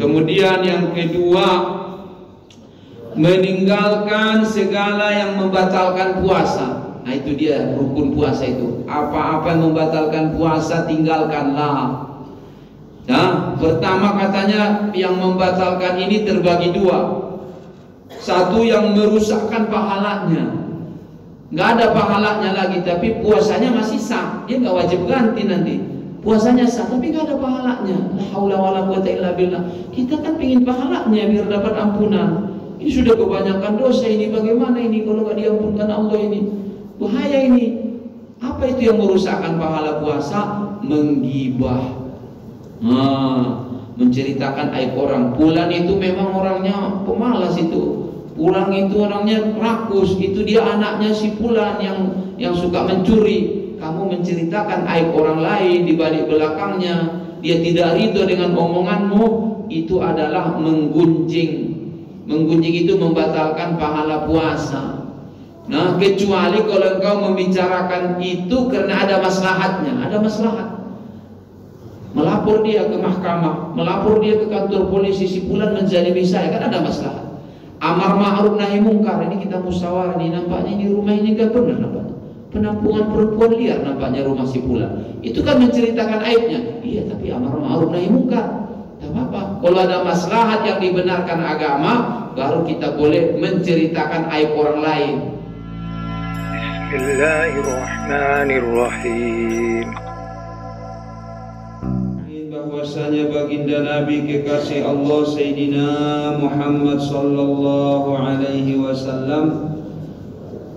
Kemudian yang kedua, meninggalkan segala yang membatalkan puasa. Nah itu dia rukun puasa itu. Apa-apa yang membatalkan puasa tinggalkanlah. Nah, pertama katanya yang membatalkan ini terbagi dua. Satu yang merusakkan pahalanya, nggak ada pahalanya lagi, tapi puasanya masih sah. Dia nggak wajib ganti nanti. Puasanya sah, tapi nggak ada pahalanya. La haula wala quwwata illa billah. Kita kan pingin pahalanya biar dapat ampunan. Ini sudah kebanyakan dosa ini. Bagaimana ini kalau nggak diampunkan Allah ini? Bahaya ini. Apa itu yang merusakkan pahala puasa? Menggibah. Menceritakan aib orang. Fulan itu memang orangnya pemalas itu. Fulan itu orangnya rakus. Itu dia anaknya si Fulan yang suka mencuri. Kamu menceritakan aib orang lain di balik belakangnya. Dia tidak ridho dengan omonganmu. Itu adalah menggunjing. Menggunjing itu membatalkan pahala puasa. Nah, kecuali kalau engkau membicarakan itu karena ada maslahatnya. Ada maslahat. Melapor dia ke mahkamah, melapor dia ke kantor polisi, si Fulan menzalimi saya, kan ada masalah. Amar ma'ruf nahi mungkar, ini kita musyawarah nih, nampaknya ini rumah ini kan benar nampaknya. Penampungan perempuan liar nampaknya rumah si Fulan. Itu kan menceritakan aibnya. Iya, tapi amar ma'ruf nahi mungkar. Tak apa-apa. Kalau ada maslahat yang dibenarkan agama, baru kita boleh menceritakan aib orang lain. Bismillahirrahmanirrahim. Bahwasanya baginda Nabi kekasih Allah Sayyidina Muhammad sallallahu alaihi wasallam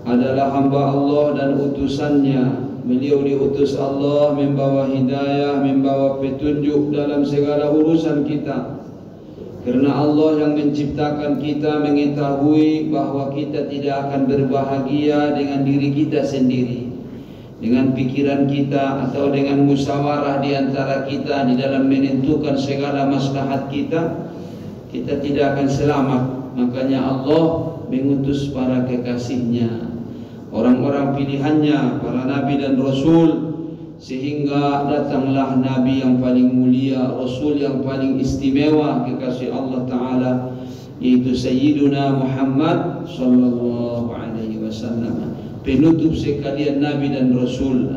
adalah hamba Allah dan utusannya. Beliau diutus Allah membawa hidayah, membawa petunjuk dalam segala urusan kita. Karena Allah yang menciptakan kita mengetahui bahwa kita tidak akan berbahagia dengan diri kita sendiri, dengan pikiran kita atau dengan musyawarah di antara kita di dalam menentukan segala maslahat kita, kita tidak akan selamat. Makanya Allah mengutus para kekasihnya, orang-orang pilihannya, para nabi dan rasul, sehingga datanglah nabi yang paling mulia, rasul yang paling istimewa kekasih Allah Ta'ala, yaitu Sayyiduna Muhammad sallallahu alaihi wasallam, penutup sekalian nabi dan rasul,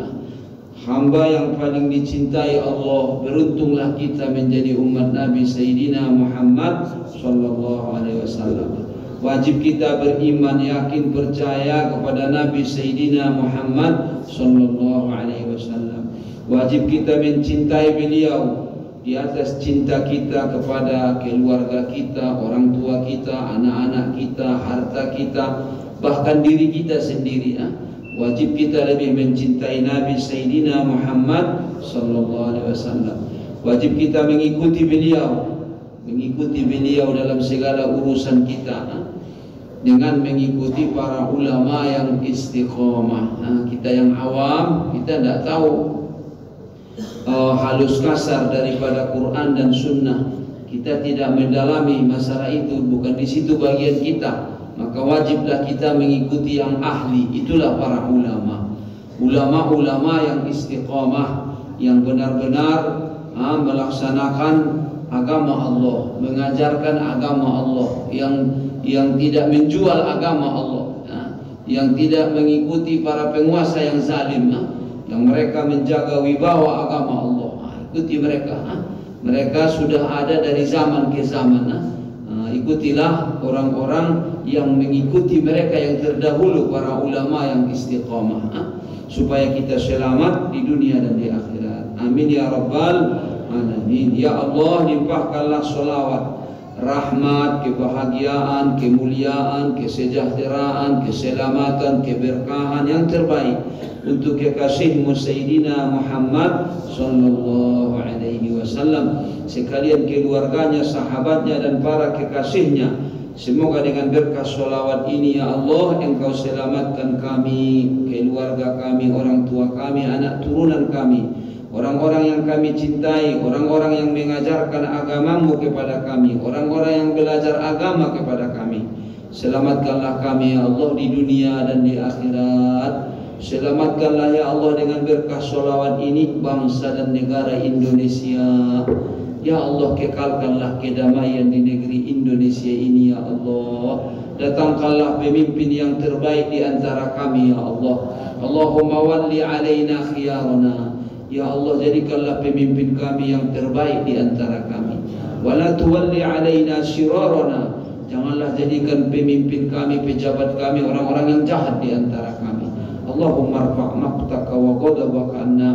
hamba yang paling dicintai Allah. Beruntunglah kita menjadi umat Nabi Sayyidina Muhammad sallallahu alaihi wasallam. Wajib kita beriman, yakin, percaya kepada Nabi Sayyidina Muhammad sallallahu alaihi wasallam. Wajib kita mencintai beliau di atas cinta kita kepada keluarga kita, orang tua kita, anak-anak kita, harta kita, bahkan diri kita sendiri. Wajib kita lebih mencintai Nabi Sayyidina Muhammad sallallahu alaihi wasallam. Wajib kita mengikuti beliau dalam segala urusan kita, dengan mengikuti para ulama yang istiqomah. Kita yang awam, kita tidak tahu halus kasar daripada Quran dan Sunnah. Kita tidak mendalami masalah itu, bukan di situ bagian kita. Maka wajiblah kita mengikuti yang ahli. Itulah para ulama, ulama-ulama yang istiqomah, yang benar-benar melaksanakan agama Allah, mengajarkan agama Allah, yang tidak menjual agama Allah, yang tidak mengikuti para penguasa yang zalim, yang mereka menjaga wibawa agama Allah. Ikuti mereka. Mereka sudah ada dari zaman ke zaman. Ikutilah orang-orang yang mengikuti mereka yang terdahulu, para ulama yang istiqamah, supaya kita selamat di dunia dan di akhirat. Amin ya rabbal alamin. Ya Allah, limpahkanlah salawat, rahmat, kebahagiaan, kemuliaan, kesejahteraan, keselamatan, keberkahan yang terbaik untuk kekasihmu Sayyidina Muhammad sallallahu alaihi wasallam, sekalian keluarganya, sahabatnya dan para kekasihnya. Semoga dengan berkah sholawat ini ya Allah, Engkau selamatkan kami, keluarga kami, orang tua kami, anak turunan kami, orang-orang yang kami cintai, orang-orang yang mengajarkan agamamu kepada kami, orang-orang yang belajar agama kepada kami. Selamatkanlah kami ya Allah di dunia dan di akhirat. Selamatkanlah ya Allah dengan berkah sholawat ini bangsa dan negara Indonesia. Ya Allah, kekalkanlah kedamaian di negeri Indonesia ini ya Allah. Datangkanlah pemimpin yang terbaik di antara kami ya Allah. Allahumma walli alaina khiyarana. Ya Allah, jadikanlah pemimpin kami yang terbaik di antara kami. Wala tuwalli alaina syirarana. Janganlah jadikan pemimpin kami, pejabat kami, orang-orang yang jahat di antara kami. Allahumma rfa' maqtaka wa ghadabaka anna.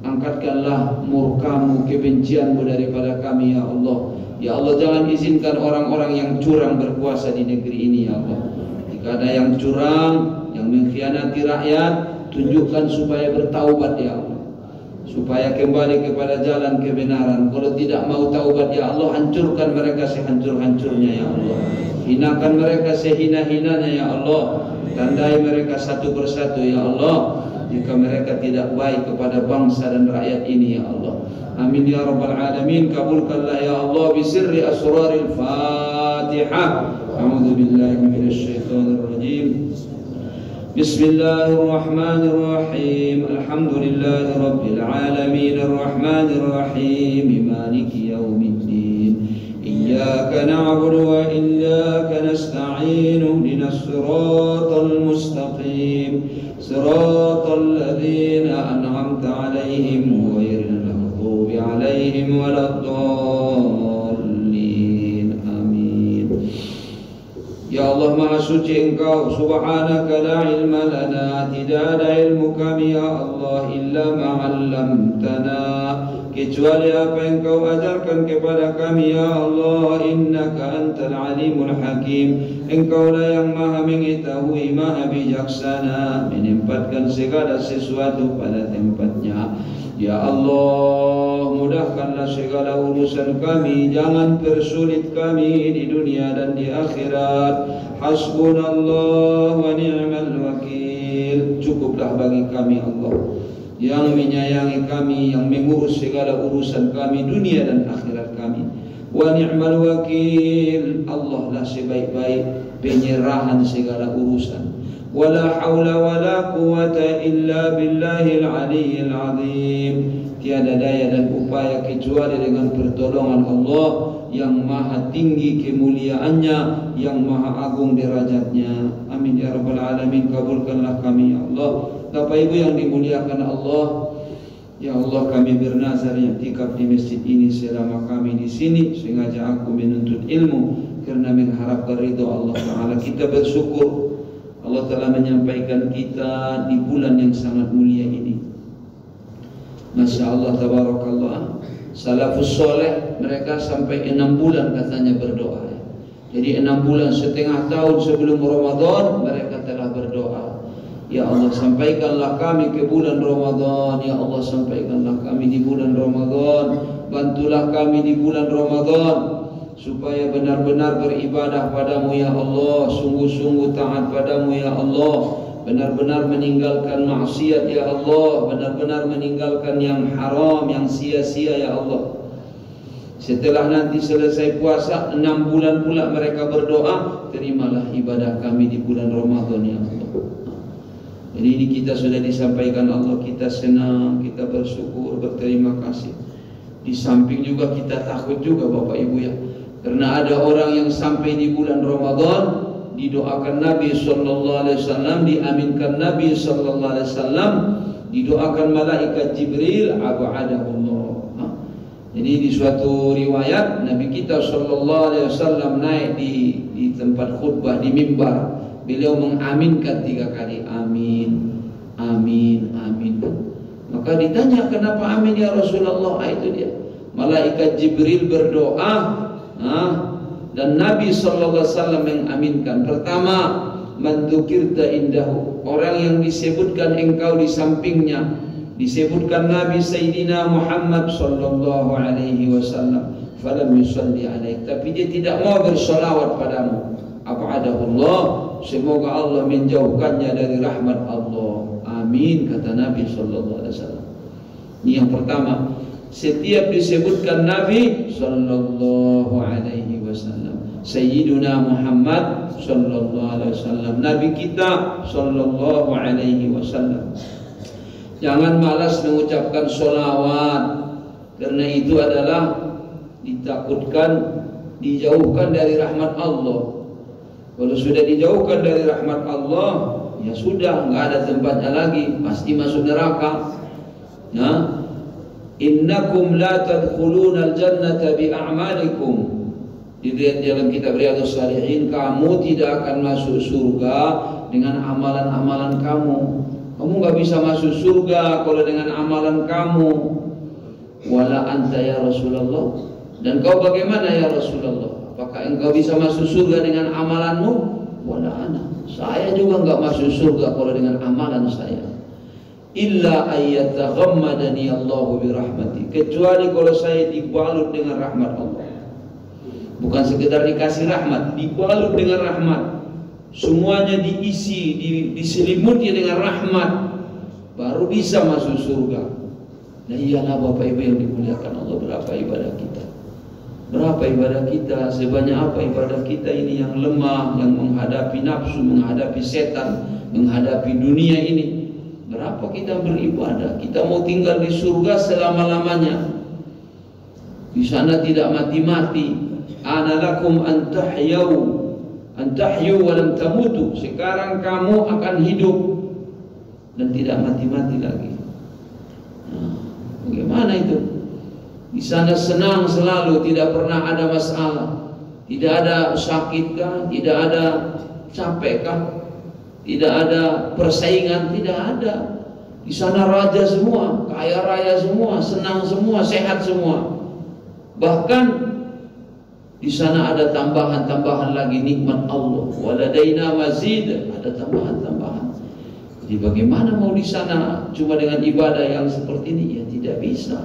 Angkatkanlah murkamu, kebencianmu daripada kami ya Allah. Ya Allah, jangan izinkan orang-orang yang curang berkuasa di negeri ini ya Allah. Jika ada yang curang, yang mengkhianati rakyat, tunjukkan supaya bertaubat ya Allah, supaya kembali kepada jalan kebenaran. Kalau tidak mau taubat ya Allah, hancurkan mereka sehancur-hancurnya ya Allah. Hinakan mereka sehina-hinanya ya Allah. Tandai mereka satu persatu ya Allah, jika mereka tidak baik kepada bangsa dan rakyat ini ya Allah. Amin ya rabbal alamin. Kabulkanlah ya Allah bisirri asraril Fatihah. A'udzu billahi minasy syaithanir rajim. Bismillahirrahmanirrahim. Alhamdulillahi rabbil alamin arrahmanir rahim maliki yaumiddin. Iyyaka na'budu wa iyyaka nasta'in. Ihdinas siratal mustaqim. Siratal ladzina an'amta 'alaihim ghairil maghdubi 'alaihim waladdallin. Amin. Ya Allah, Maha Suci Engkau, subhanaka la ilma lana, tidak ada ilmu kami ya Allah illa ma 'allamtana, kecuali apa yang Kau ajarkan kepada kami ya Allah. Innaka antal alimul hakim. Engkaulah yang maha mengetahui, maha bijaksana, menempatkan segala sesuatu pada tempatnya. Ya Allah, mudahkanlah segala urusan kami, jangan persulit kami di dunia dan di akhirat. Hasbunallah wa ni'mal wakil. Cukuplah bagi kami Allah yang menyayangi kami, yang mengurus segala urusan kami dunia dan akhirat kami. Wa ni'mal wakil. Allah lah sebaik-baik penyerahan segala urusan. Wala haula wala quwata illa billahil aliyyil azim. Tiada daya dan upaya kecuali dengan pertolongan Allah yang maha tinggi kemuliaannya, yang maha agung derajatnya. Amin ya rabbal alamin. Kabulkanlah kami ya Allah. Bapak Ibu yang dimuliakan Allah, ya Allah, kami bernazar i'tikaf di masjid ini selama kami di sini. Sengaja aku menuntut ilmu karena mengharapkan ridha Allah Ta'ala. Kita bersyukur Allah telah menyampaikan kita di bulan yang sangat mulia ini. Masya Allah, tabarakallah. Salafus soleh mereka sampai 6 bulan katanya berdoa. Jadi 6 bulan, setengah tahun sebelum Ramadan mereka telah berdoa. Ya Allah, sampaikanlah kami ke bulan Ramadan. Ya Allah, sampaikanlah kami di bulan Ramadan. Bantulah kami di bulan Ramadan supaya benar-benar beribadah padamu ya Allah, sungguh-sungguh taat padamu ya Allah, benar-benar meninggalkan maksiat ya Allah, benar-benar meninggalkan yang haram, yang sia-sia ya Allah. Setelah nanti selesai puasa 6 bulan pula mereka berdoa, terimalah ibadah kami di bulan Ramadan ya Allah. Jadi ini kita sudah disampaikan Allah, kita senang, kita bersyukur, berterima kasih. Di samping juga kita takut juga Bapak Ibu ya, karena ada orang yang sampai di bulan Ramadan didoakan Nabi sallallahu alaihi wasallam, diaminkan Nabi sallallahu alaihi wasallam, didoakan malaikat Jibril, ab'adahullah. Jadi di suatu riwayat Nabi kita sallallahu alaihi wasallam naik di tempat khutbah di mimbar, beliau mengaminkan 3 kali, amin, amin, amin. Maka ditanya, kenapa amin ya Rasulullah? Itu dia, malaikat Jibril berdoa, dan Nabi sallallahu alaihi wasallam mengaminkan. Pertama, man dzukirta indahu, orang yang disebutkan engkau di sampingnya, disebutkan Nabi Sayyidina Muhammad sallallahu alaihi wasallam, falam yusalli alaik, tapi dia tidak mau bersolawat padamu, ab'adahullah, semoga Allah menjauhkannya dari rahmat Allah. Amin, kata Nabi sallallahu alaihi wasallam. Ini yang pertama. Setiap disebutkan Nabi sallallahu alaihi wasallam, Sayyiduna Muhammad sallallahu alaihi wasallam, Nabi kita sallallahu alaihi wasallam, jangan malas mengucapkan sholawat, karena itu adalah ditakutkan, dijauhkan dari rahmat Allah. Kalau sudah dijauhkan dari rahmat Allah, ya sudah, nggak ada tempatnya lagi, pasti masuk neraka. Ya, innakum la tadkhuluna al-jannata bi a'malikum. Dilihat dalam kitab Riyadhus Shalihin, kamu tidak akan masuk surga dengan amalan-amalan kamu. Kamu nggak bisa masuk surga kalau dengan amalan kamu. Wala anta ya Rasulullah. Dan kau bagaimana ya Rasulullah? Apakah engkau bisa masuk surga dengan amalanmu? Wala ana. Saya juga nggak masuk surga kalau dengan amalan saya. Illa ayyataghammadani Allahu bi rahmati. Kecuali kalau saya dibalut dengan rahmat Allah. Bukan sekedar dikasih rahmat, dibalut dengan rahmat. Semuanya diisi, diselimuti dengan rahmat, baru bisa masuk surga. Nah iyalah Bapak Ibu yang dimuliakan Allah, berapa ibadah kita? Berapa ibadah kita? Sebanyak apa ibadah kita ini yang lemah, yang menghadapi nafsu, menghadapi setan, menghadapi dunia ini. Berapa kita beribadah? Kita mau tinggal di surga selama-lamanya. Di sana tidak mati-mati. Ana lakum an tahyu wa lam tamutu. Sekarang kamu akan hidup dan tidak mati-mati lagi. Nah, bagaimana itu? Di sana senang selalu, tidak pernah ada masalah. Tidak ada sakitkah? Tidak ada capekkah? Tidak ada persaingan, tidak ada. Di sana raja semua, kaya raya semua, senang semua, sehat semua. Bahkan di sana ada tambahan-tambahan lagi nikmat Allah. Waladaina mazid, ada tambahan-tambahan. Jadi bagaimana mau di sana cuma dengan ibadah yang seperti ini? Ya tidak bisa.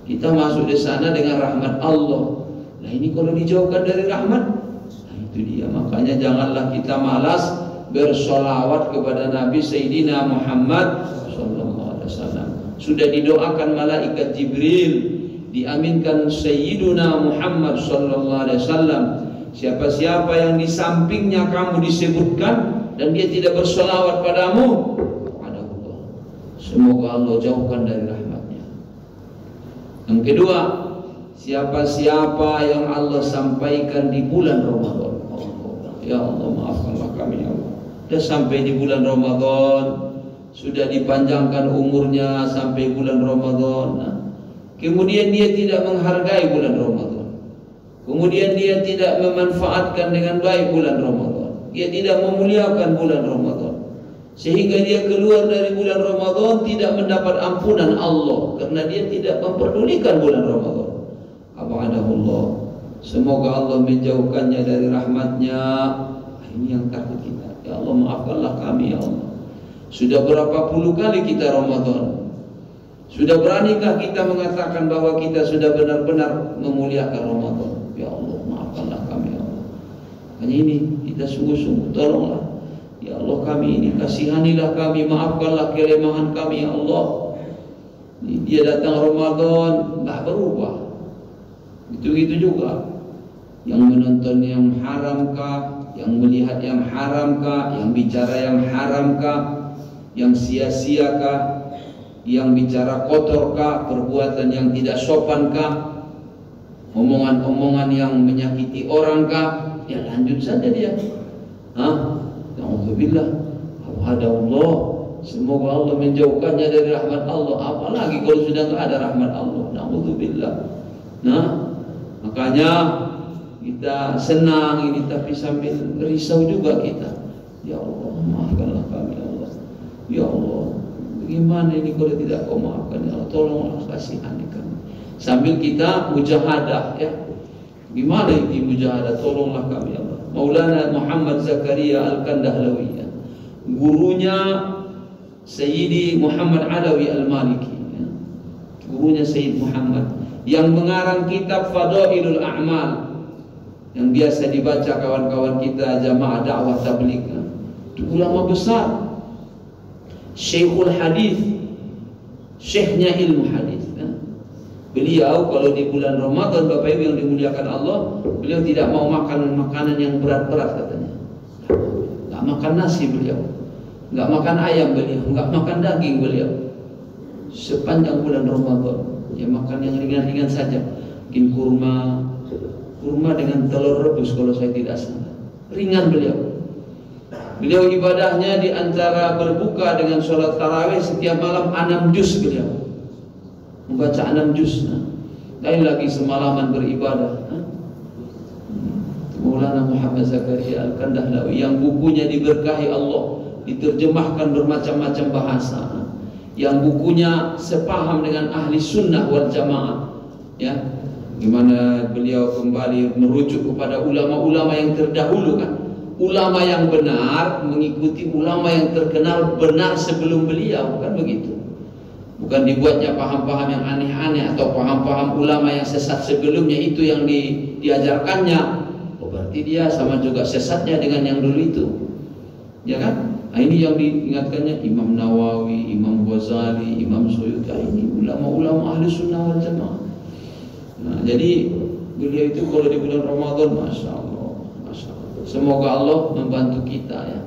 Kita masuk di sana dengan rahmat Allah. Nah ini kalau dijauhkan dari rahmat, nah itu dia. Makanya janganlah kita malas bersolawat kepada Nabi Sayyidina Muhammad SAW. Sudah didoakan malaikat Jibril, diaminkan Sayyiduna Muhammad SAW. Siapa-siapa yang di sampingnya kamu disebutkan dan dia tidak bersolawat padamu, kepada Allah, semoga Allah jauhkan dari rahmatnya. Yang kedua, siapa-siapa yang Allah sampaikan di bulan Ramadan, ya Allah maafkanlah kami ya Allah. Sudah sampai di bulan Ramadan, sudah dipanjangkan umurnya sampai bulan Ramadan. Nah, kemudian dia tidak menghargai bulan Ramadan. Kemudian dia tidak memanfaatkan dengan baik bulan Ramadan. Dia tidak memuliakan bulan Ramadan. Sehingga dia keluar dari bulan Ramadan tidak mendapat ampunan Allah karena dia tidak memperdulikan bulan Ramadan. Abadahullah. Semoga Allah menjauhkannya dari rahmatnya. Ini yang takut kita. Ya Allah maafkanlah kami ya Allah. Sudah berapa puluh kali kita Ramadan? Sudah beranikah kita mengatakan bahwa kita sudah benar-benar memuliakan Ramadan? Ya Allah maafkanlah kami ya Allah. Hanya ini kita sungguh-sungguh tolonglah ya Allah kami ini, kasihanilah kami, maafkanlah kelemahan kami ya Allah. Dia datang Ramadan nggak berubah, gitu-gitu juga. Yang menonton yang haramkah, yang melihat yang haramkah, yang bicara yang haramkah, yang sia-siakah, yang bicara kotorkah, perbuatan yang tidak sopankah, omongan-omongan yang menyakiti orangkah, ya lanjut saja dia. Alhamdulillah, Allah, semoga Allah menjauhkannya dari rahmat Allah. Apalagi kalau sudah tidak ada rahmat Allah. Alhamdulillah. Nah, makanya kita senang ini tapi sambil risau juga kita. Ya Allah, maafkanlah kami ya Allah. Ya Allah, bagaimana ini kalau tidak kau maafkan ya Allah, tolonglah kasihani kami. Sambil kita mujahadah ya. Gimana ini mujahadah? Tolonglah kami ya Allah. Maulana Muhammad Zakaria Al-Kandahlawi, gurunya Sayyidi Muhammad Alawi Al-Maliki ya. Gurunya Sayyid Muhammad yang mengarang kitab Fadailul A'mal yang biasa dibaca kawan-kawan kita jamaah dakwah tabligh. Itu ulama besar, Syekhul Hadis, syekhnya ilmu hadis. Beliau kalau di bulan Ramadan, Bapak Ibu yang dimuliakan Allah, beliau tidak mau makan makanan yang berat-berat katanya. Nggak makan nasi beliau, nggak makan ayam beliau, nggak makan daging beliau. Sepanjang bulan Ramadan, ya makan yang ringan-ringan saja. bikin kurma dengan telur rebus kalau saya tidak salah. Ringan beliau. Beliau ibadahnya di antara berbuka dengan sholat tarawih setiap malam 6 juz beliau membaca 6 juz. Lain lagi semalaman beribadah. Maulana Muhammad Zakaria Al-Kandahlawi yang bukunya diberkahi Allah, diterjemahkan bermacam-macam bahasa, yang bukunya sepaham dengan ahli sunnah wal jamaah, ya, gimana beliau kembali merujuk kepada ulama-ulama yang terdahulu kan, ulama yang benar mengikuti ulama yang terkenal benar sebelum beliau, kan begitu. Bukan dibuatnya paham-paham yang aneh-aneh atau paham-paham ulama yang sesat sebelumnya itu yang diajarkannya. Oh, berarti dia sama juga sesatnya dengan yang dulu itu, ya kan? Nah, ini yang diingatkannya Imam Nawawi, Imam Ghazali, Imam Suyuti. Ini ulama-ulama ahli sunnah wal jamaah. Nah, jadi beliau itu kalau di bulan Ramadan, masya Allah, masya Allah. Semoga Allah membantu kita, ya.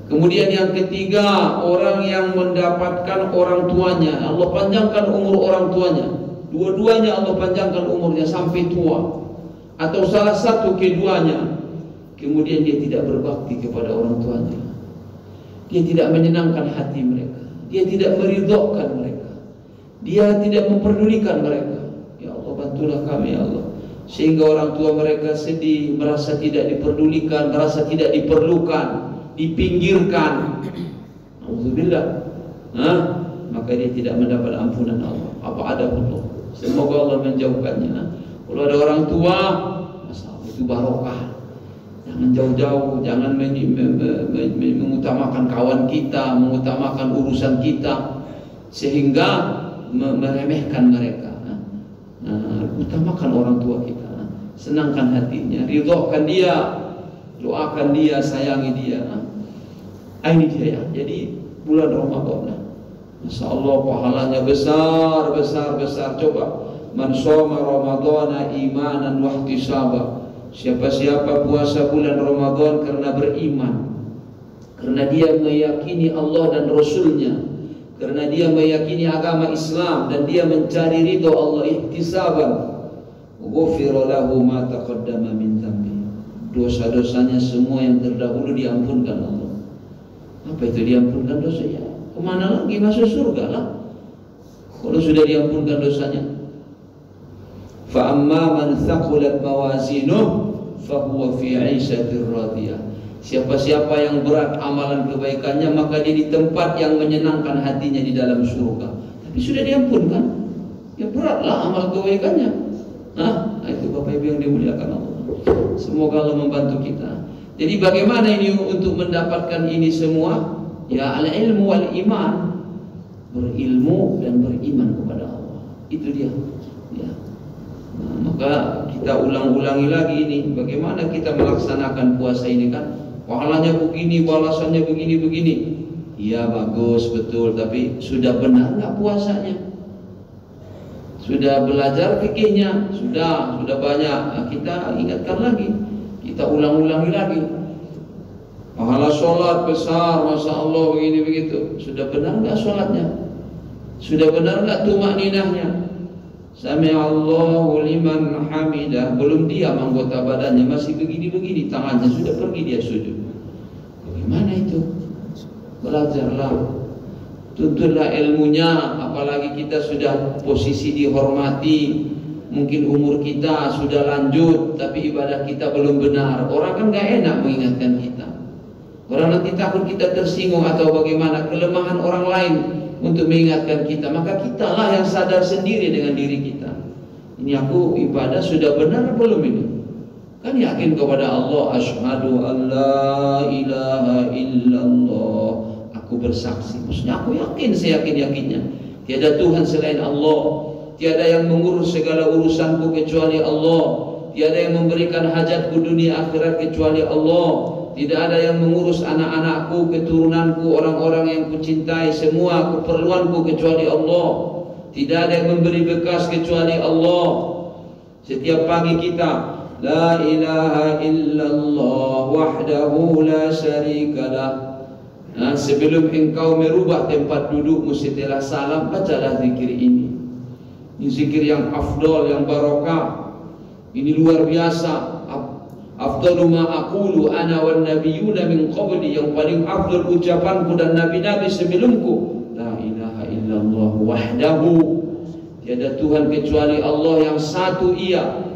Kemudian yang ketiga, orang yang mendapatkan orang tuanya, Allah panjangkan umur orang tuanya. Dua-duanya Allah panjangkan umurnya sampai tua, atau salah satu keduanya. Kemudian dia tidak berbakti kepada orang tuanya, dia tidak menyenangkan hati mereka, dia tidak meridhokan mereka, dia tidak memperdulikan mereka. Ya Allah, bantulah kami ya Allah, sehingga orang tua mereka sedih, merasa tidak diperdulikan, merasa tidak diperlukan, dipinggirkan. Alhamdulillah, maka dia tidak mendapat ampunan Allah. Apa ada Allah? Semoga Allah menjauhkannya. Kalau ada orang tua, masalah itu barokah. Jangan jauh-jauh, jangan mengutamakan kawan kita, mengutamakan urusan kita, sehingga meremehkan mereka. Utamakan orang tua kita, senangkan hatinya, ridhokan dia, doakan dia, sayangi dia. Ini dia ya. Jadi bulan Ramadan, Masya Allah pahalanya besar, besar, besar. Coba, man shoma Ramadana imanan wa ihtisaba. Siapa-siapa puasa bulan Ramadan karena beriman, karena dia meyakini Allah dan Rasulnya, karena dia meyakini agama Islam, dan dia mencari ridho Allah ihtisaban, ghufira lahu ma taqaddama min dhanbi. Dosa-dosanya semua yang terdahulu diampunkan Allah. Apa itu diampunkan dosanya? Kemana lagi? Masuk surga lah kalau sudah diampunkan dosanya. Fa amma man thaqulat mawazinuh fa huwa fi 'ishatir radiyah. Siapa-siapa yang berat amalan kebaikannya, maka dia di tempat yang menyenangkan hatinya di dalam surga. Tapi sudah diampunkan, ya beratlah amal kebaikannya. Nah, itu Bapak Ibu yang dimuliakan Allah. Semoga Allah membantu kita. Jadi bagaimana ini untuk mendapatkan ini semua? Ya, al-ilmu wal iman, berilmu dan beriman kepada Allah. Itu dia. Ya. Nah, maka kita ulang-ulangi lagi ini, bagaimana kita melaksanakan puasa ini kan? Pahalanya begini, balasannya begini-begini. Iya bagus, betul, tapi sudah benar nggak puasanya? Sudah belajar fikihnya? Sudah banyak. Nah, kita ingatkan lagi, kita ulang-ulangi lagi. Pahala sholat besar, masya Allah begini begitu. Sudah benar nggak sholatnya? Sudah benar nggak tumakninahnya? Sami'allahu liman hamidah. Belum diam anggota badannya, masih begini-begini tangannya, sudah pergi dia sujud. Bagaimana itu? Belajarlah, tuntutlah ilmunya. Apalagi kita sudah posisi dihormati, mungkin umur kita sudah lanjut, tapi ibadah kita belum benar. Orang kan gak enak mengingatkan kita. Orang nanti takut kita tersinggung atau bagaimana, kelemahan orang lain untuk mengingatkan kita. Maka kitalah yang sadar sendiri dengan diri kita. Ini aku ibadah sudah benar belum ini? Kan yakin kepada Allah, asyhadu an la ilaha illallah, aku bersaksi. Maksudnya aku yakin, seyakin-yakinnya tiada Tuhan selain Allah, tiada yang mengurus segala urusanku kecuali Allah, tiada yang memberikan hajatku dunia akhirat kecuali Allah, tidak ada yang mengurus anak-anakku, keturunanku, orang-orang yang kucintai, semua keperluanku kecuali Allah. Tidak ada yang memberi bekas kecuali Allah. Setiap pagi kita, la ilaha illallah wahdahu la syarikalah. Nah, sebelum engkau merubah tempat dudukmu setelah salam, bacalah zikir ini. Ini zikir yang afdol, yang barokah. Ini luar biasa. Afdalu ma aqulu ana wan nabiyyuna min qabli, yang paling afdal ucapanku dan nabi-nabi sebelumku. La ilaha illallah wahdahu, tiada Tuhan kecuali Allah yang satu Ia.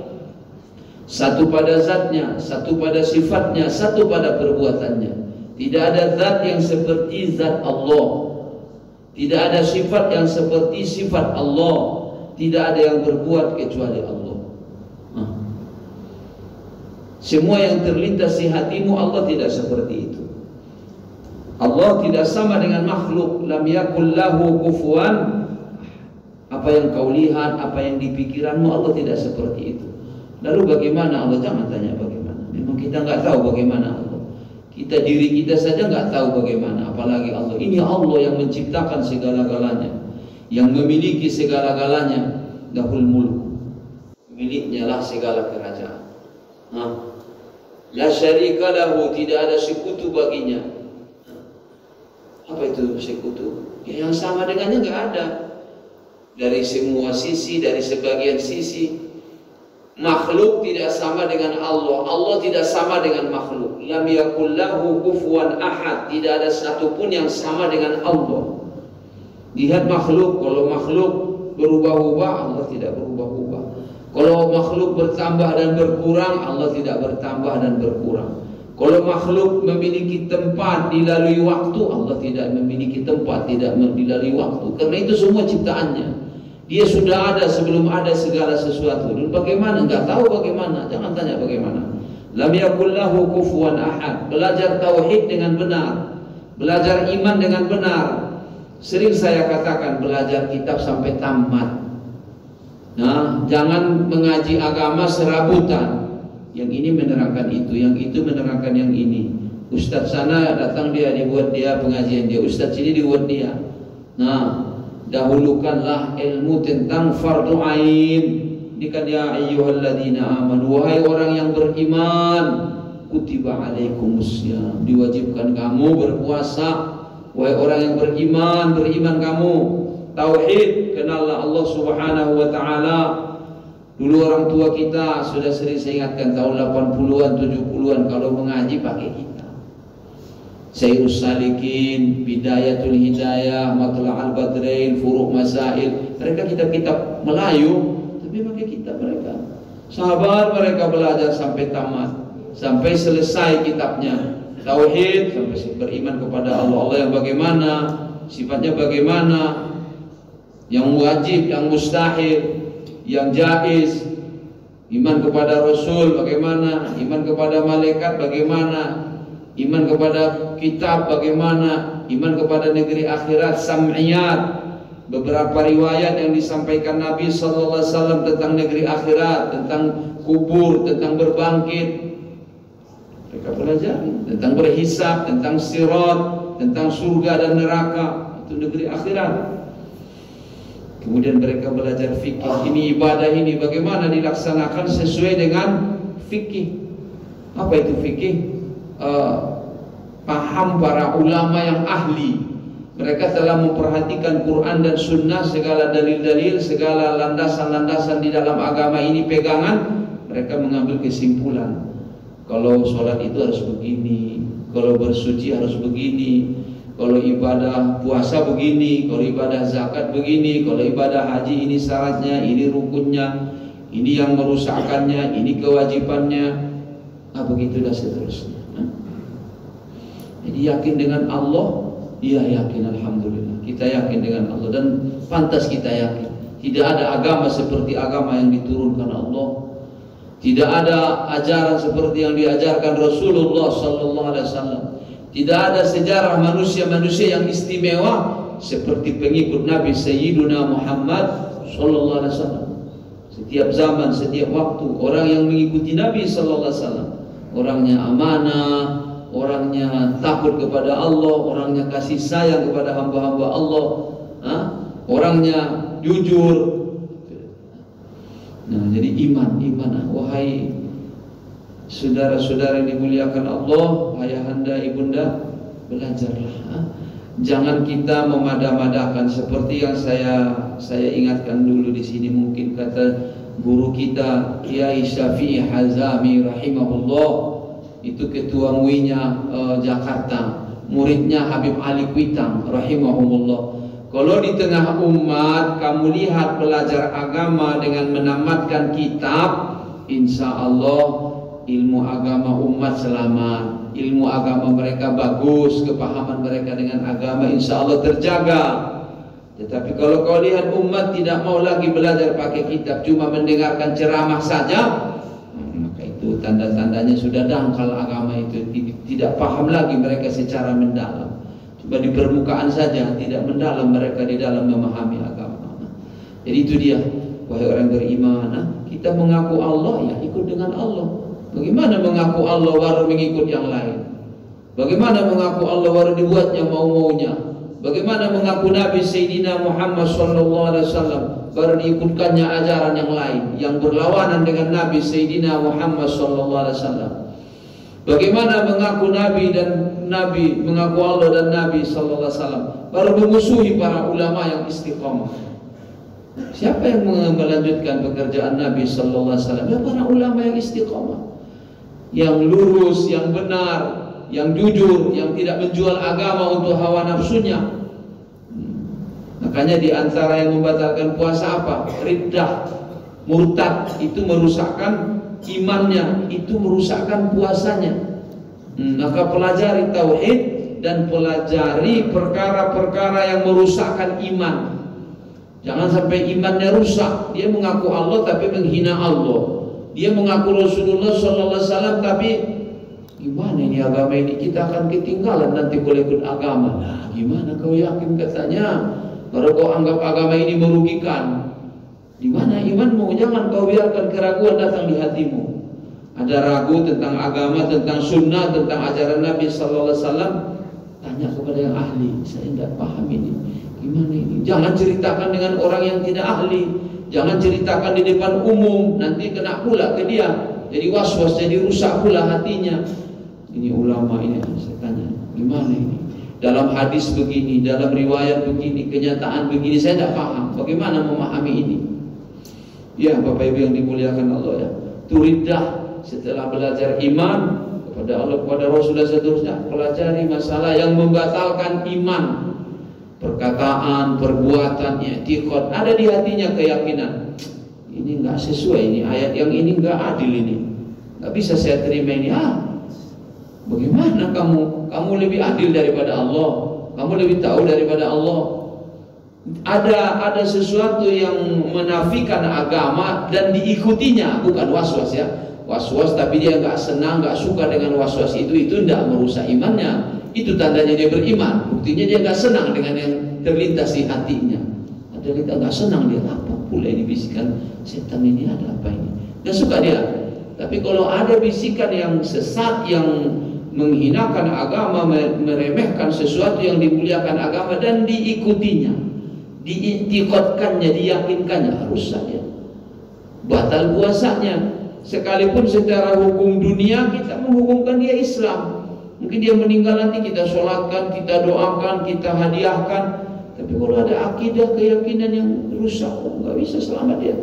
Satu pada zatnya, satu pada sifatnya, satu pada perbuatannya. Tidak ada zat yang seperti zat Allah. Tidak ada sifat yang seperti sifat Allah. Tidak ada yang berbuat kecuali Allah. Semua yang terlintas di hatimu, Allah tidak seperti itu. Allah tidak sama dengan makhluk. Lam yakul lahu kufuwan. Apa yang kau lihat, apa yang di pikiranmu, Allah tidak seperti itu. Lalu bagaimana Allah? Jangan tanya bagaimana. Memang kita nggak tahu bagaimana Allah. Kita, diri kita saja nggak tahu bagaimana, apalagi Allah. Ini Allah yang menciptakan segala-galanya, yang memiliki segala-galanya. Lahul mulk, miliknya lah segala kerajaan. La syarika lahu, tidak ada sekutu baginya. Apa itu sekutu? Ya, yang sama dengannya nggak ada. Dari semua sisi, dari sebagian sisi. Makhluk tidak sama dengan Allah. Allah tidak sama dengan makhluk. Lam yakul lahu kufuwan ahad. Tidak ada satupun yang sama dengan Allah. Lihat makhluk. Kalau makhluk berubah-ubah, Allah tidak berubah-ubah. Kalau makhluk bertambah dan berkurang, Allah tidak bertambah dan berkurang. Kalau makhluk memiliki tempat dilalui waktu, Allah tidak memiliki tempat, tidak dilalui waktu. Karena itu semua ciptaannya. Dia sudah ada sebelum ada segala sesuatu. Dan bagaimana? Enggak tahu bagaimana. Jangan tanya bagaimana. Lam yakul lahu kufuwan ahad. Belajar tauhid dengan benar, belajar iman dengan benar. Sering saya katakan, belajar kitab sampai tamat. Nah, jangan mengaji agama serabutan. Yang ini menerangkan itu, yang itu menerangkan yang ini. Ustadz sana datang dia dibuat dia pengajian dia, ustadz sini dibuat dia. Nah, dahulukanlah ilmu tentang fardu ain. Ini kan ya ayyuhalladzina amanu, wahai orang yang beriman, kutiba alaikumussyam, diwajibkan kamu berpuasa. Wahai orang yang beriman kamu. Tauhid, kenallah Allah Subhanahu wa taala. Dulu orang tua kita sudah sering saya ingatkan, tahun 80-an, 70-an kalau mengaji pakai kitab. Sayyidus Salikin, Bidayatul Hidayah, Matla'al Badrain, Furuq Masail. Mereka kitab-kitab Melayu, tapi pakai kitab mereka. Sahabat mereka belajar sampai tamat, sampai selesai kitabnya. Tauhid, sampai beriman kepada Allah. Allah yang bagaimana, sifatnya bagaimana, yang wajib, yang mustahil, yang jaiz. Iman kepada Rasul bagaimana, iman kepada malaikat bagaimana, iman kepada kitab bagaimana, iman kepada negeri akhirat, sam'iyat. Beberapa riwayat yang disampaikan Nabi SAW tentang negeri akhirat, tentang kubur, tentang berbangkit. Mereka belajar tentang berhisab, tentang sirat, tentang surga dan neraka. Itu negeri akhirat. Kemudian mereka belajar fikih. Ini ibadah ini bagaimana dilaksanakan sesuai dengan fikih. Apa itu fikih? Paham para ulama yang ahli. Mereka telah memperhatikan Quran dan Sunnah, segala dalil-dalil, segala landasan-landasan di dalam agama ini pegangan. Mereka mengambil kesimpulan. Kalau sholat itu harus begini, kalau bersuci harus begini, kalau ibadah puasa begini, kalau ibadah zakat begini, kalau ibadah haji ini syaratnya, ini rukunnya, ini yang merusakkannya, ini kewajibannya. Begitu dan seterusnya. Jadi yakin dengan Allah, iya yakin, alhamdulillah. Kita yakin dengan Allah dan pantas kita yakin. Tidak ada agama seperti agama yang diturunkan Allah. Tidak ada ajaran seperti yang diajarkan Rasulullah sallallahu alaihi wasallam. Tidak ada sejarah manusia-manusia yang istimewa seperti pengikut Nabi Sayyiduna Muhammad sallallahu alaihi wasallam. Setiap zaman, setiap waktu orang yang mengikuti Nabi sallallahu alaihi wasallam, orangnya amanah, orangnya takut kepada Allah, orangnya kasih sayang kepada hamba-hamba Allah, orangnya jujur. Nah, jadi iman. Wahai saudara-saudara yang dimuliakan Allah, ayahanda, ibunda, belajarlah. Jangan kita memada-madakan seperti yang saya saya ingatkan dulu di sini, mungkin kata guru kita Kiai Syafi'i Hazami rahimahullah, itu ketua MUI-nya Jakarta, muridnya Habib Ali Kuitang rahimahullah. Kalau di tengah umat kamu lihat pelajar agama dengan menamatkan kitab, insya Allah ilmu agama umat selamat, ilmu agama mereka bagus, kepahaman mereka dengan agama insya Allah terjaga. Tetapi kalau kau lihat umat tidak mau lagi belajar pakai kitab, cuma mendengarkan ceramah saja, maka itu tanda-tandanya sudah dangkal agama itu, tidak paham lagi mereka secara mendalam. Coba di permukaan saja, tidak mendalam mereka di dalam memahami agama. Jadi itu dia, wahai orang beriman, kita mengaku Allah, ya ikut dengan Allah. Bagaimana mengaku Allah baru mengikut yang lain? Bagaimana mengaku Allah baru dibuatnya mau-maunya? Bagaimana mengaku Nabi Sayyidina Muhammad SAW baru diikutkannya ajaran yang lain yang berlawanan dengan Nabi Sayyidina Muhammad SAW? Bagaimana mengaku mengaku Allah dan Nabi SAW baru memusuhi para ulama yang istiqamah? Siapa yang melanjutkan pekerjaan Nabi SAW? Ya para ulama yang istiqamah, yang lurus, yang benar, yang jujur, yang tidak menjual agama untuk hawa nafsunya. Makanya di antara yang membatalkan puasa apa? Riddah, murtad, itu merusakkan imannya, itu merusakkan puasanya. Maka pelajari tauhid dan pelajari perkara-perkara yang merusakkan iman. Jangan sampai imannya rusak. Dia mengaku Allah tapi menghina Allah. Dia mengaku Rasulullah SAW tapi gimana ini agama ini, kita akan ketinggalan nanti kalau ikut agama. Nah gimana kau yakin katanya, kalau kau anggap agama ini merugikan, di mana imanmu? Jangan kau biarkan keraguan datang di hatimu. Ada ragu tentang agama, tentang sunnah, tentang ajaran Nabi SAW, tanya kepada yang ahli. Saya tidak paham ini, gimana ini? Jangan ceritakan dengan orang yang tidak ahli. Jangan ceritakan di depan umum, nanti kena pula ke dia, jadi was-was, jadi rusak pula hatinya. Ini ulama ini, saya tanya, gimana ini? Dalam hadis begini, dalam riwayat begini, kenyataan begini, saya tidak paham. Bagaimana memahami ini? Ya Bapak Ibu yang dimuliakan Allah ya, turidah setelah belajar iman kepada Allah, kepada Rasulullah seterusnya, pelajari masalah yang membatalkan iman. Perkataan, perbuatan, i'tiqad, ada di hatinya keyakinan ini enggak sesuai, ini ayat yang ini enggak adil, ini enggak bisa saya terima ini. Bagaimana kamu lebih adil daripada Allah, kamu lebih tahu daripada Allah. Ada sesuatu yang menafikan agama dan diikutinya, bukan was-was ya, was-was tapi dia enggak senang, enggak suka dengan was-was itu enggak merusak imannya. Itu tandanya dia beriman. Buktinya dia nggak senang dengan yang terlintas di hatinya. Ada kita nggak senang, dia apa pula ini bisikan setan ini, ada apa ini? Nggak suka dia. Tapi kalau ada bisikan yang sesat, yang menghinakan agama, meremehkan sesuatu yang dimuliakan agama dan diikutinya, diikutkannya, diyakinkannya, harus saja batal puasanya. Sekalipun secara hukum dunia kita menghukumkan dia Islam. Mungkin dia meninggal nanti kita sholatkan, kita doakan, kita hadiahkan. Tapi kalau ada akidah, keyakinan yang rusak, nggak bisa selamat dia.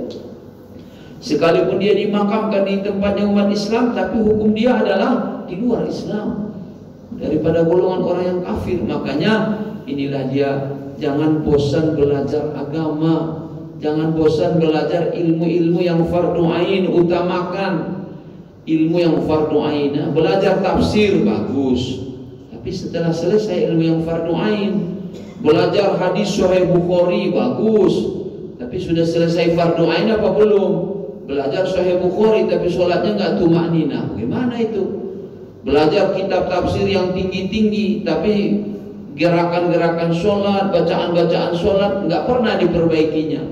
Sekalipun dia dimakamkan di tempatnya umat Islam, tapi hukum dia adalah di luar Islam, daripada golongan orang yang kafir. Makanya inilah dia, jangan bosan belajar agama, jangan bosan belajar ilmu-ilmu yang fardu ain, utamakan ilmu yang fardu ain. Belajar tafsir bagus, tapi setelah selesai ilmu yang fardu ain, belajar hadis Sahih Bukhari bagus, tapi sudah selesai fardu ain apa belum? Belajar Sahih Bukhari tapi sholatnya nggak tumakninah, bagaimana itu? Belajar kitab tafsir yang tinggi-tinggi tapi gerakan-gerakan sholat, bacaan-bacaan sholat nggak pernah diperbaikinya.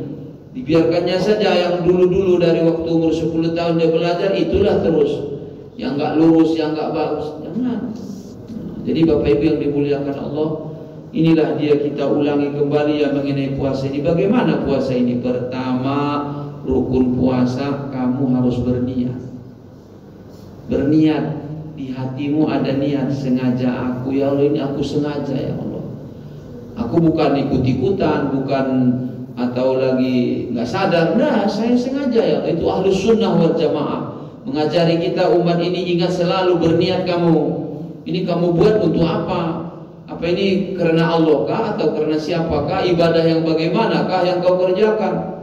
Dibiarkannya saja yang dulu-dulu dari waktu umur 10 tahun dia belajar, itulah terus. Yang nggak lurus, yang nggak bagus, jangan. Jadi Bapak Ibu yang dimuliakan Allah, inilah dia, kita ulangi kembali ya mengenai puasa ini. Bagaimana puasa ini? Pertama, rukun puasa kamu harus berniat. Berniat, di hatimu ada niat, sengaja aku, ya Allah ini aku sengaja ya Allah. Aku bukan ikut-ikutan, bukan atau lagi nggak sadar. Nah, saya sengaja ya. Itu ahlus sunnah wal jamaah mengajari kita umat ini, ingat selalu berniat kamu. Ini kamu buat untuk apa? Apa ini karena Allah kah atau karena siapakah? Ibadah yang bagaimanakah yang kau kerjakan?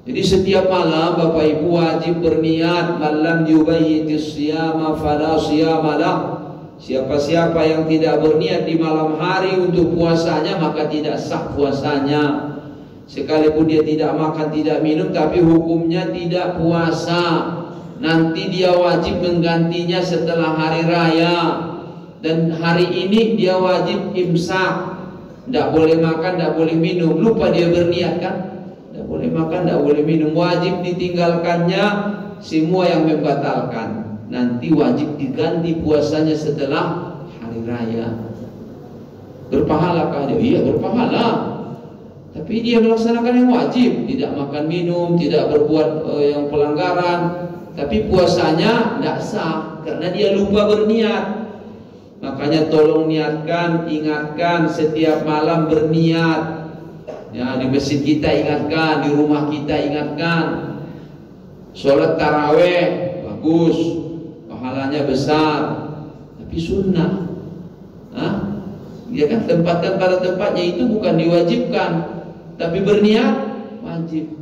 Jadi setiap malam Bapak Ibu wajib berniat, malam yubayyitis siyama fala siyamalah. Siapa-siapa yang tidak berniat di malam hari untuk puasanya, maka tidak sah puasanya. Sekalipun dia tidak makan, tidak minum, tapi hukumnya tidak puasa. Nanti dia wajib menggantinya setelah hari raya. Dan hari ini dia wajib imsak, tidak boleh makan, tidak boleh minum. Lupa dia berniat kan? Tidak boleh makan, tidak boleh minum. Wajib ditinggalkannya semua yang membatalkan. Nanti wajib diganti puasanya setelah hari raya. Berpahalakah dia? Iya, berpahala. Tapi dia melaksanakan yang wajib, tidak makan minum, tidak berbuat yang pelanggaran. Tapi puasanya tidak sah karena dia lupa berniat. Makanya tolong niatkan, ingatkan setiap malam berniat. Ya, di masjid kita ingatkan, di rumah kita ingatkan. Sholat taraweh bagus, pahalanya besar, tapi sunnah. Dia kan tempatkan pada tempatnya, itu bukan diwajibkan, tapi berniat wajib.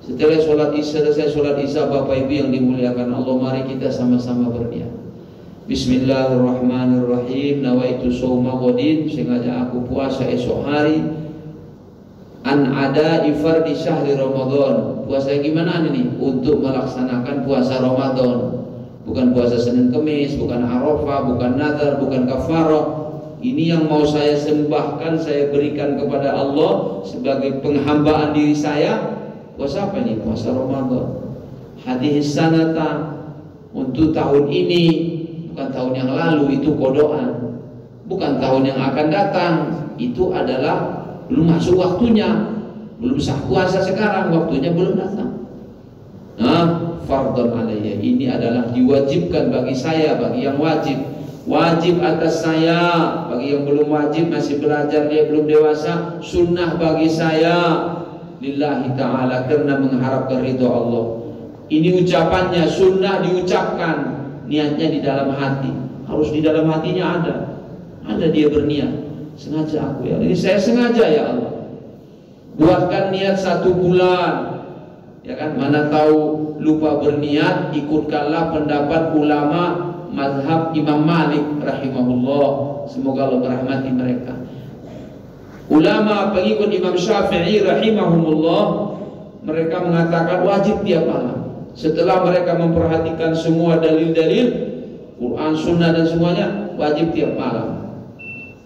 Setelah selesai sholat isya, Bapak Ibu yang dimuliakan Allah, mari kita sama-sama berniat. Bismillahirrahmanirrahim. Nawaitu shauma ghadin, sengaja aku puasa esok hari. An ada ifar di syahri Ramadan. Puasa gimana ini? Untuk melaksanakan puasa Ramadan. Bukan puasa Senin Kemis, bukan Arafah, bukan Nadar, bukan kafarah. Ini yang mau saya sembahkan, saya berikan kepada Allah sebagai penghambaan diri saya. Puasa apa ini? Puasa Ramadan. Hadis sanata, untuk tahun ini, bukan tahun yang lalu, itu kodoan. Bukan tahun yang akan datang, itu adalah belum masuk waktunya, belum sah puasa sekarang, waktunya belum datang. Fardhon alayya, ini adalah diwajibkan bagi saya, bagi yang wajib. Wajib atas saya, bagi yang belum wajib, masih belajar, dia belum dewasa, sunnah bagi saya. Lillahi ta'ala, karena mengharapkan ridho Allah. Ini ucapannya, sunnah diucapkan, niatnya di dalam hati. Harus di dalam hatinya ada dia berniat. Sengaja aku ya, ini saya sengaja ya Allah. Buatkan niat 1 bulan. Ya kan, mana tahu lupa berniat, ikutkanlah pendapat ulama mazhab Imam Malik rahimahullah. Semoga Allah merahmati mereka. Ulama pengikut Imam Syafi'i rahimahumullah, mereka mengatakan wajib tiap malam. Setelah mereka memperhatikan semua dalil-dalil Quran, Sunnah dan semuanya, wajib tiap malam.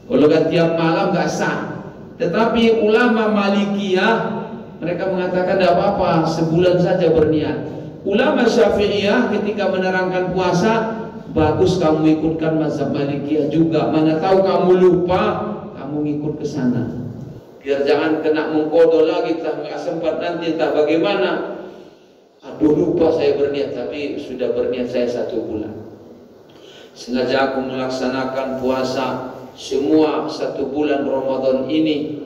Kalau gak tiap malam gak sah. Tetapi ulama Malikiyah, mereka mengatakan tidak apa-apa, sebulan saja berniat. Ulama Syafi'iyah ketika menerangkan puasa, bagus kamu ikutkan mazhab Malikiyah juga. Mana tahu kamu lupa, kamu ngikut ke sana. Biar jangan kena mengkodok lagi, tak sempat nanti, tak bagaimana. Aduh lupa saya berniat, tapi sudah berniat saya 1 bulan. Sengaja aku melaksanakan puasa semua 1 bulan Ramadan ini,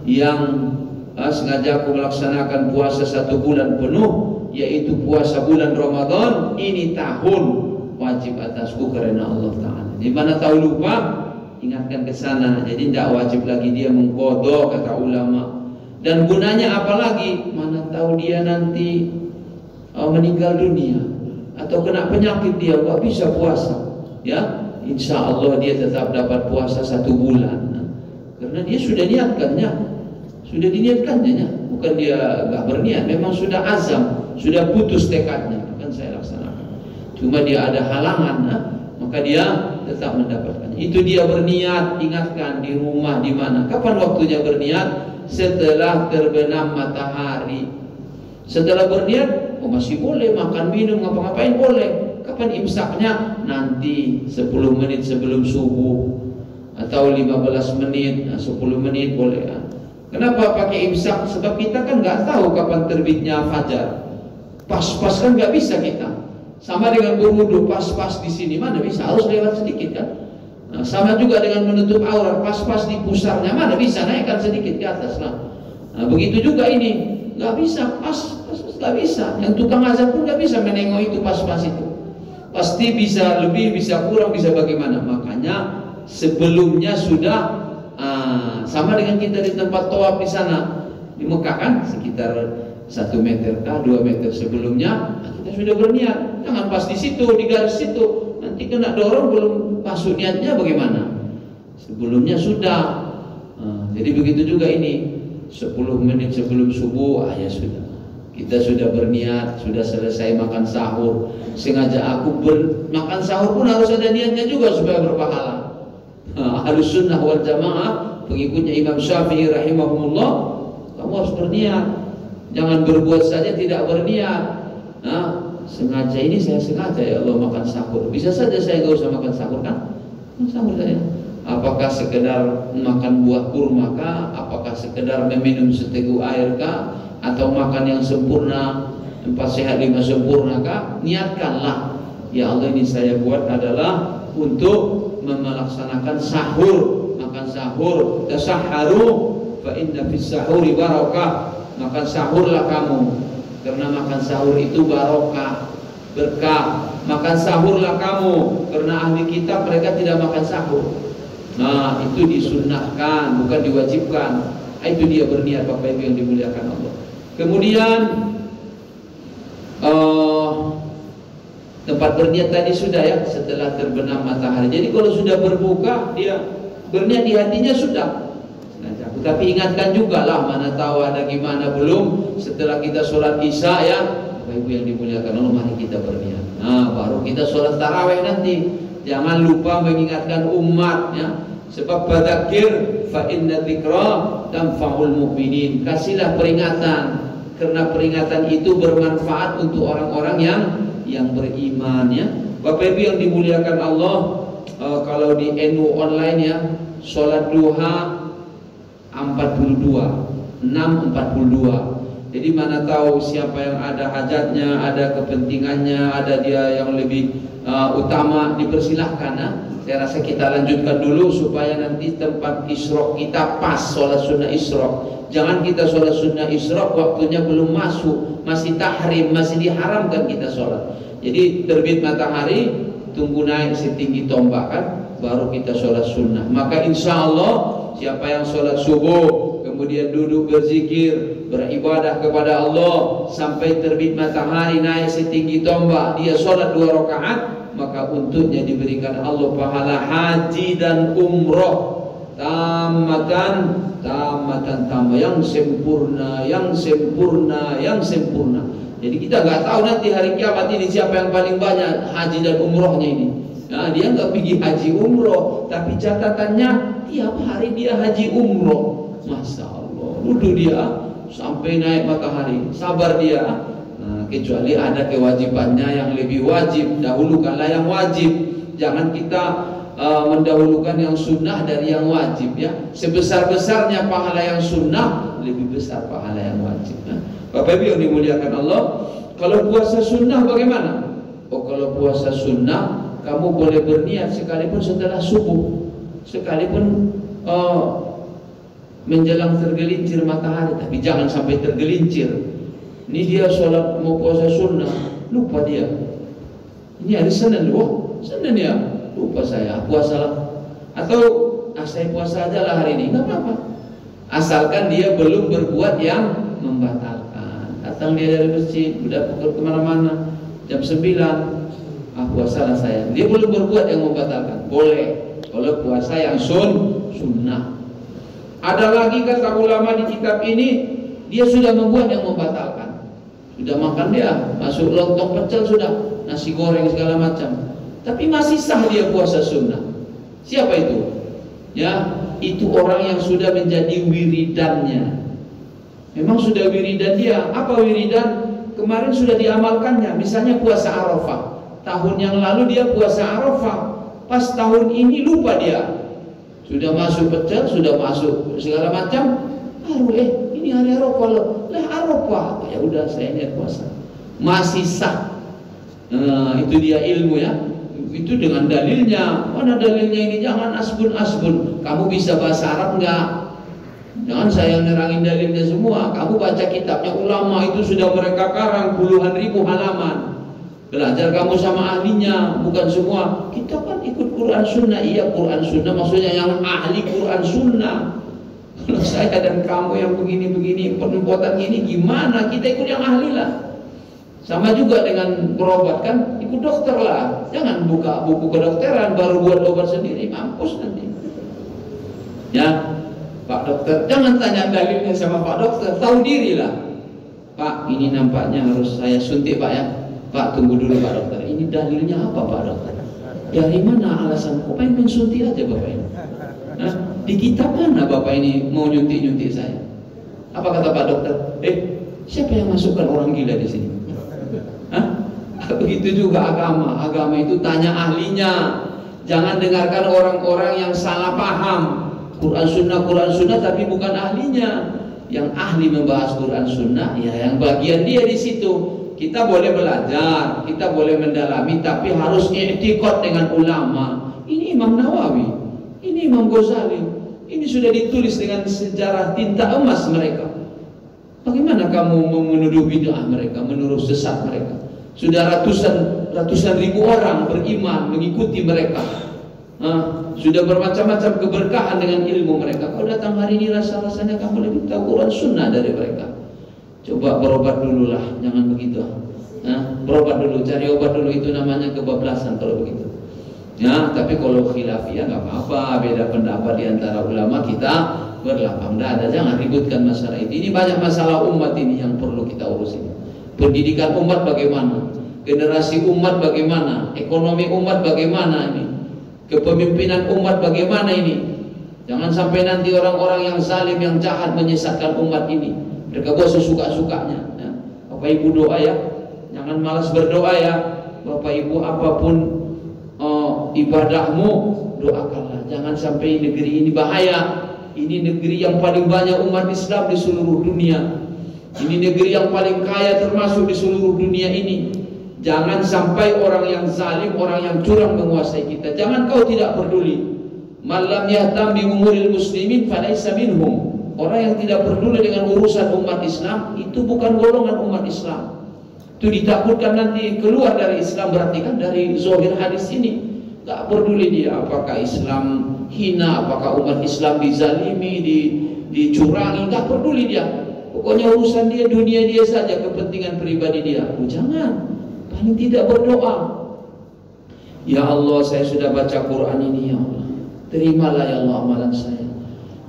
yang sengaja aku melaksanakan puasa 1 bulan penuh, yaitu puasa bulan Ramadan ini tahun wajib atasku karena Allah Ta'ala. Di mana tahu lupa, ingatkan ke sana. Jadi tidak wajib lagi dia mengkodok, kata ulama. Dan gunanya apalagi, mana tahu dia nanti meninggal dunia atau kena penyakit, dia nggak bisa puasa. Ya, insya Allah dia tetap dapat puasa 1 bulan. Karena dia sudah niatkannya, sudah diniatkannya. Bukan dia nggak berniat, memang sudah azam, sudah putus tekadnya. Akan saya laksanakan. Cuma dia ada halangan, maka dia tetap mendapatkannya. Itu dia berniat. Ingatkan di rumah, di mana. Kapan waktunya berniat? Setelah terbenam matahari. Setelah berniat, masih boleh makan, minum, ngapa-ngapain boleh. Kapan imsaknya? Nanti 10 menit sebelum subuh atau 15 menit, 10 menit boleh. Kenapa pakai imsak? Sebab kita kan nggak tahu kapan terbitnya fajar. Pas-pas kan nggak bisa kita. Sama dengan berwudu, pas-pas di sini mana bisa, harus lewat sedikit kan. Sama juga dengan menutup aurat, pas-pas di pusarnya mana bisa, naikkan sedikit ke atas lah. Nah, begitu juga ini, nggak bisa pas, nggak bisa. Yang tukang azan pun nggak bisa menengok itu pas itu. Pasti bisa lebih, bisa kurang, bisa bagaimana. Makanya sebelumnya sudah sama dengan kita di tempat tawaf di sana di Mekah kan, sekitar 1 meter kah 2 meter sebelumnya kita sudah berniat. Jangan pas di situ, di garis situ, nanti kena dorong belum masuk niatnya bagaimana. Sebelumnya sudah. Jadi begitu juga ini, 10 menit sebelum subuh ya sudah, kita sudah berniat, sudah selesai makan sahur. Sengaja aku makan sahur pun harus ada niatnya juga supaya berpahala. Ahlus sunnah wal jamaah, pengikutnya Imam Syafi'i rahimahumullah, kamu harus berniat. Jangan berbuat saja tidak berniat. Sengaja ini saya sengaja ya Allah makan sahur. Bisa saja saya nggak usah makan sahur kan? Sahur saya. Apakah sekedar makan buah kurma kah? Apakah sekedar meminum seteguk air kah? Atau makan yang sempurna, 4 sehat 5 sempurna kah? Niatkanlah, ya Allah ini saya buat adalah untuk melaksanakan sahur, makan sahur. Tasahharu fa inna fis sahuri barakah. Makan sahurlah kamu, karena makan sahur itu barokah, berkah. Makan sahurlah kamu, karena ahli kitab mereka tidak makan sahur. Nah, itu disunnahkan, bukan diwajibkan. Itu dia berniat, Bapak Ibu yang dimuliakan Allah. Kemudian tempat berniat tadi sudah ya, setelah terbenam matahari. Jadi kalau sudah berbuka, dia berniat di hatinya sudah. Tapi ingatkan juga lah, mana tahu ada gimana belum. Setelah kita sholat isya ya, Bapak Ibu yang dimuliakan Allah, mari kita berniat. Nah, baru kita sholat tarawih nanti. Jangan lupa mengingatkan umat ya. Sebab badzakir fa inna dzikra tanfa'ul mu'minin. Kasihlah peringatan, karena peringatan itu bermanfaat untuk orang-orang yang beriman ya. Bapak Ibu yang dimuliakan Allah, kalau di NU online ya, sholat duha 6.42. Jadi mana tahu siapa yang ada hajatnya, ada kepentingannya, ada dia yang lebih utama, dipersilahkan ya. Saya rasa kita lanjutkan dulu supaya nanti tempat isyraq kita pas sholat sunnah isyraq. Jangan kita sholat sunnah isyraq waktunya belum masuk, masih tahrim, masih diharamkan kita sholat. Jadi terbit matahari, tunggu naik setinggi tombak kan, baru kita sholat sunnah. Maka insya Allah siapa yang sholat subuh kemudian duduk berzikir, beribadah kepada Allah sampai terbit matahari naik setinggi tombak, dia sholat 2 rakaat, maka untuknya diberikan Allah pahala haji dan umroh tamatan yang sempurna. Jadi kita nggak tahu nanti hari kiamat ini siapa yang paling banyak haji dan umrohnya ini. Nah, dia nggak pergi haji umroh, tapi catatannya tiap hari dia haji umroh. Masya Allah, duduk dia sampai naik matahari, sabar dia. Nah, kecuali ada kewajibannya yang lebih wajib, dahulukanlah yang wajib. Jangan kita mendahulukan yang sunnah dari yang wajib ya. Sebesar-besarnya pahala yang sunnah, lebih besar pahala yang wajib. Nah, Bapak Ibu yang dimuliakan Allah, kalau puasa sunnah bagaimana? Kalau puasa sunnah, kamu boleh berniat sekalipun setelah subuh, sekalipun menjelang tergelincir matahari, tapi jangan sampai tergelincir. Ini dia sholat mau puasa sunnah, lupa dia. Ini hari Senin, Senin ya, lupa saya puasa. Atau saya puasa aja lah hari ini, nggak apa-apa. Asalkan dia belum berbuat yang membatalkan. Datang dia dari masjid, udah kemana-mana, jam 9. Puasalah saya. Dia belum berbuat yang membatalkan, boleh. Kalau puasa yang sunnah. Ada lagi kata ulama di kitab ini, dia sudah membuat yang membatalkan. Sudah makan dia, masuk lontong pecel sudah, nasi goreng segala macam. Tapi masih sah dia puasa sunnah. Siapa itu? Ya, itu orang yang sudah menjadi wiridannya. Memang sudah wiridan dia. Apa wiridan? Kemarin sudah diamalkannya. Misalnya puasa Arafah. Tahun yang lalu dia puasa Arafah, pas tahun ini lupa dia. Sudah masuk pecel, sudah masuk segala macam, baru ini hari Arafah loh. Lah Arafah, ya udah saya niat puasa. Masih sah. Nah, itu dia ilmu ya. Itu dengan dalilnya. Mana dalilnya ini? Jangan asbun. Kamu bisa bahasa Arab enggak? Jangan saya nerangin dalilnya semua. Kamu baca kitabnya ulama itu sudah mereka karang puluhan ribu halaman. Belajar kamu sama ahlinya, bukan semua. Kita kan ikut Quran Sunnah. Iya, Quran Sunnah maksudnya yang ahli Quran Sunnah. Kalau saya dan kamu yang begini-begini, penempotan gini, gimana? Kita ikut yang ahli lah. Sama juga dengan berobat kan, ikut dokter lah. Jangan buka buku kedokteran baru buat obat sendiri, mampus nanti. Ya, Pak Dokter, jangan tanya dalilnya sama Pak Dokter, tahu diri lah. Pak, ini nampaknya harus saya suntik Pak ya. Pak, tunggu dulu Pak Dokter, ini dalilnya apa Pak Dokter? Dari mana alasan? Kok pengen suntik aja Bapak ini? Nah, di kitab mana Bapak ini mau nyuntik-nyuntik saya? Apa kata Pak Dokter? Siapa yang masukkan orang gila di sini? Hah? Begitu juga agama. Agama itu tanya ahlinya. Jangan dengarkan orang-orang yang salah paham. Quran Sunnah tapi bukan ahlinya. Yang ahli membahas Quran Sunnah, ya yang bagian dia di situ. Kita boleh belajar, kita boleh mendalami, tapi harus i'tiqad dengan ulama. Ini Imam Nawawi, ini Imam Ghazali, ini sudah ditulis dengan sejarah tinta emas mereka. Bagaimana kamu menuduh bid'ah mereka, menuduh sesat mereka? Sudah ratusan ribu orang beriman mengikuti mereka. Sudah bermacam-macam keberkahan dengan ilmu mereka. Kau datang hari ini rasa-rasanya kamu lebih tahu Quran Sunnah dari mereka. Coba berobat dulu lah, jangan begitu. Berobat dulu, cari obat dulu, itu namanya kebablasan kalau begitu. Ya, tapi kalau khilafiyah nggak apa-apa, beda pendapat di antara ulama kita berlapang dada, jangan ributkan masalah itu. Ini banyak masalah umat ini yang perlu kita urus ini. Pendidikan umat bagaimana? Generasi umat bagaimana? Ekonomi umat bagaimana ini? Kepemimpinan umat bagaimana ini? Jangan sampai nanti orang-orang yang zalim, yang jahat menyesatkan umat ini. Mereka buat sesuka-sukanya. Ya. Bapak Ibu doa ya, jangan malas berdoa ya. Bapak Ibu apapun ibadahmu, doakanlah. Jangan sampai negeri ini bahaya. Ini negeri yang paling banyak umat Islam di seluruh dunia. Ini negeri yang paling kaya termasuk di seluruh dunia ini. Jangan sampai orang yang zalim, orang yang curang menguasai kita. Jangan kau tidak peduli. Malam yahtam bi umuril muslimin falaysa minhum. Orang yang tidak peduli dengan urusan umat Islam itu bukan golongan umat Islam. Itu ditakutkan nanti keluar dari Islam, berarti kan dari zahir hadis ini. Tak peduli dia apakah Islam hina, apakah umat Islam dizalimi, dicurangi, tak peduli dia. Pokoknya urusan dia, dunia dia saja, kepentingan pribadi dia. Jangan. Paling tidak berdoa. Ya Allah, saya sudah baca Quran ini ya Allah. Terimalah ya Allah amalan saya.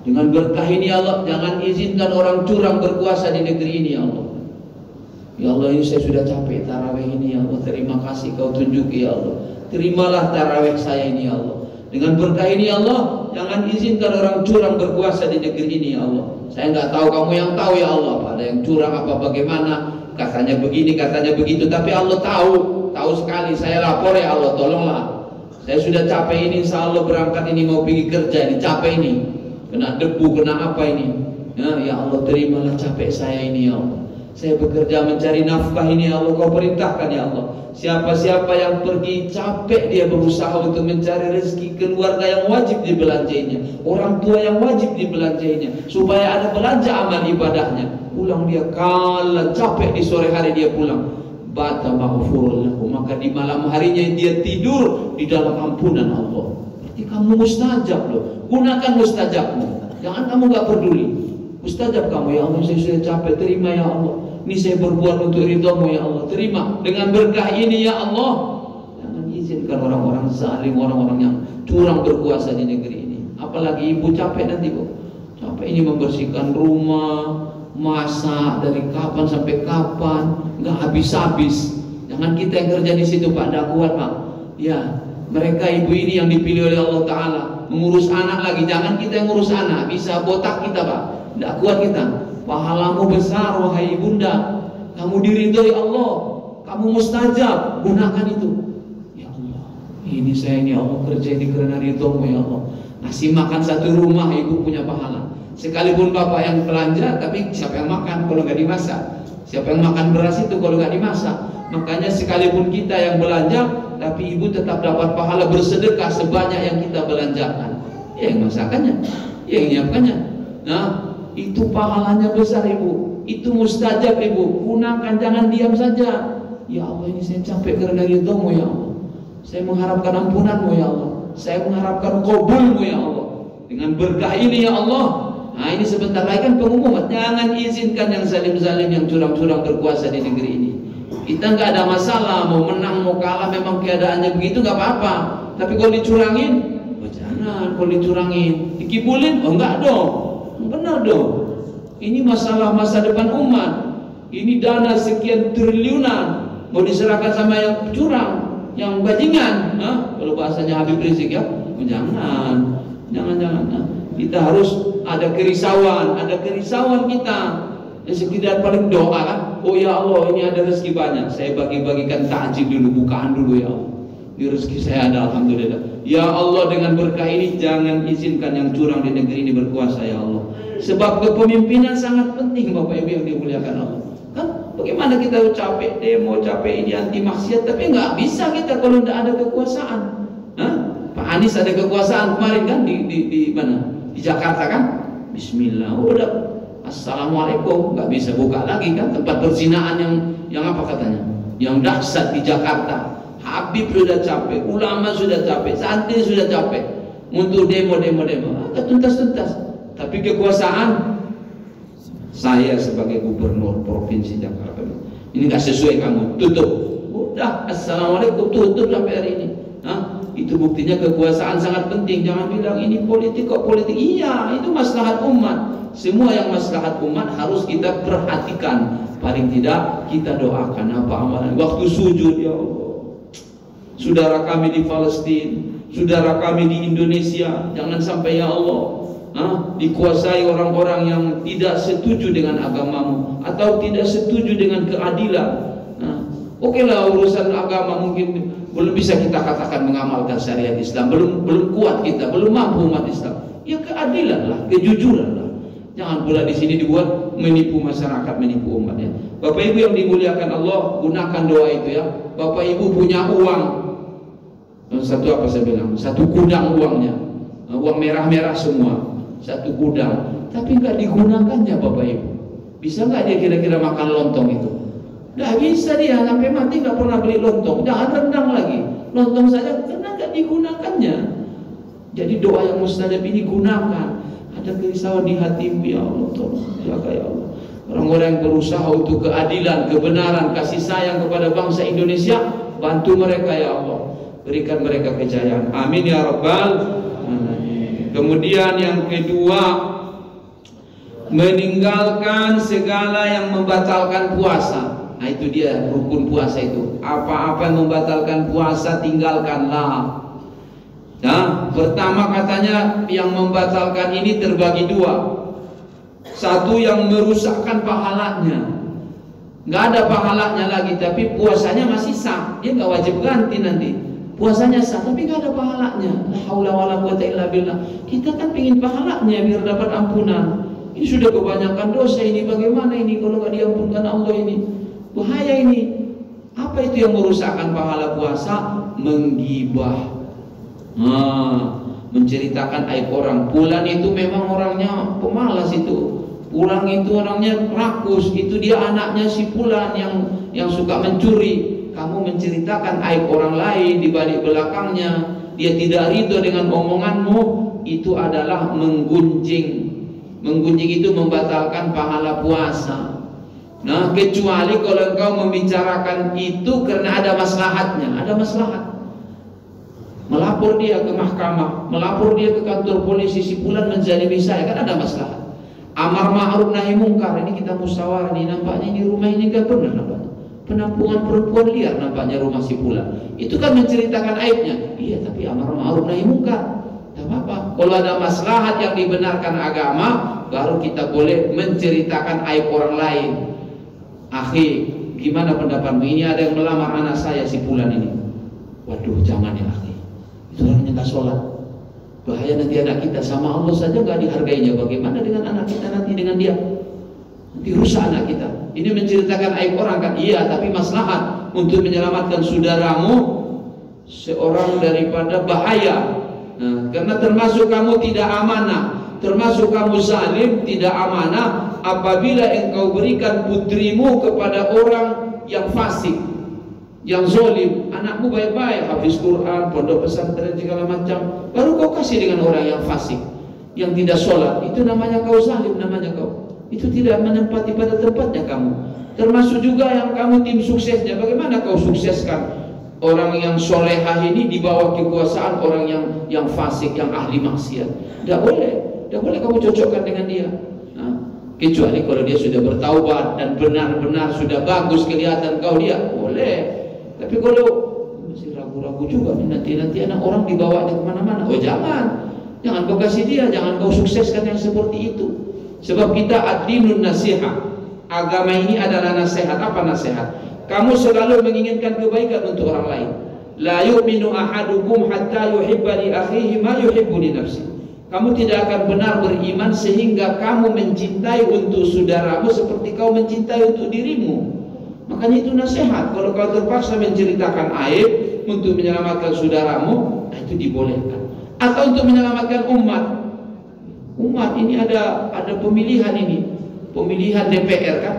Dengan berkah ini ya Allah, jangan izinkan orang curang berkuasa di negeri ini ya Allah. Ya Allah, ini saya sudah capek tarawih ini ya Allah. Terima kasih kau tunjuki ya Allah. Terimalah tarawih saya ini ya Allah. Dengan berkah ini ya Allah, jangan izinkan orang curang berkuasa di negeri ini ya Allah. Saya nggak tahu, kamu yang tahu ya Allah. Ada yang curang apa bagaimana? Katanya begini, katanya begitu, tapi Allah tahu sekali. Saya lapor ya Allah, tolonglah. Saya sudah capek ini, insya Allah berangkat ini mau pergi kerja ini, capek ini, kena debu, kena apa ini. Ya Allah, terimalah capek saya ini ya Allah. Saya bekerja mencari nafkah ini ya Allah, kau perintahkan ya Allah. Siapa-siapa yang pergi capek dia berusaha untuk mencari rezeki, keluarga yang wajib dibelanjainya, orang tua yang wajib dibelanjainya, supaya ada belanja amal ibadahnya. Pulang dia kalah capek, di sore hari dia pulang, bata maghfurun lahu, maka di malam harinya dia tidur di dalam ampunan Allah. Berarti kamu mustajab loh. Gunakan mustajabmu. Jangan kamu gak peduli. Mustajab kamu, ya Allah saya sudah capek, terima ya Allah. Ini saya berbuat untuk ridhamu ya Allah, terima. Dengan berkah ini ya Allah. Jangan izinkan orang-orang zalim, orang-orang yang curang berkuasa di negeri ini. Apalagi ibu capek nanti kok. Capek ini membersihkan rumah, masak dari kapan sampai kapan, nggak habis-habis. Jangan kita yang kerja di situ Pak, tidak kuat Pak. Ya, mereka ibu ini yang dipilih oleh Allah Taala mengurus anak lagi. Jangan kita yang ngurus anak, bisa botak kita Pak, tidak kuat kita. Pahalamu besar wahai ibunda, kamu diridhoi Allah, kamu mustajab, gunakan itu. Ya Allah, ini saya ini Allah kerja ini karena ridhomu ya Allah. Ngasih makan satu rumah ibu punya pahala. Sekalipun bapak yang belanja, tapi siapa yang makan kalau nggak dimasak? Siapa yang makan beras itu kalau nggak dimasak? Makanya sekalipun kita yang belanja, tapi ibu tetap dapat pahala bersedekah sebanyak yang kita belanjakan. Ya yang masakannya, ya yang nyiapkannya. Nah, Itu pahalanya besar ibu, itu mustajab ibu. Gunakan, jangan diam saja. Ya Allah, ini saya capek karena ridhomu ya Allah. Saya mengharapkan ampunanmu ya Allah. Saya mengharapkan qabulmu ya Allah. Dengan berkah ini ya Allah. Nah ini sebentar lagi kan pengumuman. Jangan izinkan yang zalim-zalim, yang curang-curang berkuasa di negeri ini. Kita nggak ada masalah, mau menang mau kalah, memang keadaannya begitu nggak apa-apa. Tapi kalau dicurangin, oh jangan. Kalau dicurangin, dikibulin, oh enggak dong. Benar dong. Ini masalah masa depan umat. Ini dana sekian triliunan mau diserahkan sama yang curang, yang bajingan. Kalau bahasanya Habib Rizik ya, oh jangan. Nah, kita harus ada kerisauan kita. Ya sekedar paling doa kan. Oh ya Allah, ini ada rezeki banyak. Saya bagi-bagikan takjil dulu, bukaan dulu ya Allah. Ini rezeki saya ada, alhamdulillah. Ya Allah, dengan berkah ini jangan izinkan yang curang di negeri ini berkuasa ya Allah. Sebab kepemimpinan sangat penting Bapak Ibu yang dimuliakan Allah. Kan bagaimana kita capek demo, capek ini anti maksiat, tapi nggak bisa kita kalau tidak ada kekuasaan. Pak Anies ada kekuasaan kemarin kan di mana? Di Jakarta kan? Bismillah, udah assalamualaikum, nggak bisa buka lagi kan tempat perzinaan yang apa katanya? Yang dahsyat di Jakarta. Habib sudah capek, ulama sudah capek, santri sudah capek untuk demo, tuntas. Tapi kekuasaan saya sebagai gubernur provinsi Jakarta ini nggak sesuai, kamu tutup. Udah assalamualaikum, tutup sampai hari ini. Itu buktinya kekuasaan sangat penting. Jangan bilang ini politik kok politik. Iya, itu maslahat umat. Semua yang maslahat umat harus kita perhatikan. Paling tidak kita doakan apa amalan. Waktu sujud ya Allah. Saudara kami di Palestina, saudara kami di Indonesia, jangan sampai ya Allah dikuasai orang-orang yang tidak setuju dengan agamamu atau tidak setuju dengan keadilan. Oke lah, urusan agama mungkin belum bisa kita katakan mengamalkan syariat Islam, belum kuat kita, belum mampu umat Islam. Ya keadilan lah, kejujuran lah. Jangan pula di sini dibuat menipu masyarakat, menipu umat ya. Bapak Ibu yang dimuliakan Allah, gunakan doa itu ya. Bapak Ibu punya uang, satu apa saya bilang, satu gudang uangnya, uang merah-merah semua, satu gudang, tapi nggak digunakannya Bapak Ibu. Bisa nggak dia kira-kira makan lontong itu? Nggak bisa dia, sampai mati nggak pernah beli lontong. Jangan rendang lagi, lontong saja karena nggak digunakannya. Jadi doa yang mustajab ini gunakan. Ada kerisauan di hatimu ya Allah, tolong jaga ya Allah. Orang-orang yang berusaha untuk keadilan, kebenaran, kasih sayang kepada bangsa Indonesia, bantu mereka ya Allah, berikan mereka kejayaan. Amin ya Rabbal alamin. Kemudian yang kedua, meninggalkan segala yang membatalkan puasa. Nah itu dia rukun puasa itu. Apa-apa yang membatalkan puasa tinggalkanlah. Nah, pertama katanya yang membatalkan ini terbagi dua. Satu yang merusakkan pahalanya, nggak ada pahalanya lagi, tapi puasanya masih sah. Dia nggak wajib ganti nanti. Puasanya sah, tapi nggak ada pahalanya. La haula wala quwwata illa billah. Kita kan pingin pahalanya biar dapat ampunan. Ini sudah kebanyakan dosa ini. Bagaimana ini kalau nggak diampunkan Allah ini? Bahaya ini. Apa itu yang merusakkan pahala puasa? Menggibah. Menceritakan aib orang. Fulan itu memang orangnya pemalas itu. Fulan itu orangnya rakus. Itu dia anaknya si Fulan yang suka mencuri. Kamu menceritakan aib orang lain di balik belakangnya. Dia tidak ridho dengan omonganmu. Itu adalah menggunjing. Menggunjing itu membatalkan pahala puasa. Nah, kecuali kalau engkau membicarakan itu karena ada maslahatnya. Ada maslahat. Melapor dia ke mahkamah, melapor dia ke kantor polisi, si Fulan menzalimi saya, kan ada masalah. Amar ma'ruf nahi mungkar, ini kita musyawarah nih, nampaknya ini rumah ini kan benar nampaknya. Penampungan perempuan liar nampaknya rumah si Fulan. Itu kan menceritakan aibnya. Iya, tapi amar ma'ruf nahi mungkar. Tidak apa-apa. Kalau ada maslahat yang dibenarkan agama, baru kita boleh menceritakan aib orang lain. Akhi, gimana pendapatmu? Ini ada yang melamar anak saya si Fulan ini. Waduh, jangan ya akhi. Orangnya nggak sholat, bahaya nanti anak kita, sama Allah saja nggak dihargainya. Bagaimana dengan anak kita nanti dengan dia? Nanti rusak anak kita. Ini menceritakan aib orang kan? Iya, tapi maslahat untuk menyelamatkan saudaramu seorang daripada bahaya. Nah, karena termasuk kamu tidak amanah. termasuk kamu zalim, tidak amanah apabila engkau berikan putrimu kepada orang yang fasik, yang zalim. Anakmu baik-baik, hafiz Quran, pondok pesantren segala macam, baru kau kasih dengan orang yang fasik, yang tidak sholat. Itu namanya kau zalim, namanya kau. Itu tidak menempati pada tempatnya kamu. Termasuk juga yang kamu tim suksesnya. Bagaimana kau sukseskan orang yang solehah ini di bawah kekuasaan orang yang fasik, yang ahli maksiat? Tidak boleh. Tidak boleh kamu cocokkan dengan dia. Nah, kecuali kalau dia sudah bertaubat dan benar-benar sudah bagus kelihatan kau dia, boleh. Tapi kalau masih ragu-ragu juga, nanti anak orang dibawanya kemana-mana, oh jangan kau kasih dia, jangan kau sukseskan yang seperti itu. Sebab kita ad-dinun nasihat, agama ini adalah nasihat. Apa nasihat? Kamu selalu menginginkan kebaikan untuk orang lain. La yu'minu ahadukum hatta yuhibba li akhihi ma yuhibbu li nafsihi. Kamu tidak akan benar beriman sehingga kamu mencintai untuk saudaramu seperti kau mencintai untuk dirimu. Makanya itu nasihat. Kalau kau terpaksa menceritakan aib untuk menyelamatkan saudaramu, itu dibolehkan. Atau untuk menyelamatkan umat. Umat ini ada pemilihan ini, pemilihan DPR kan.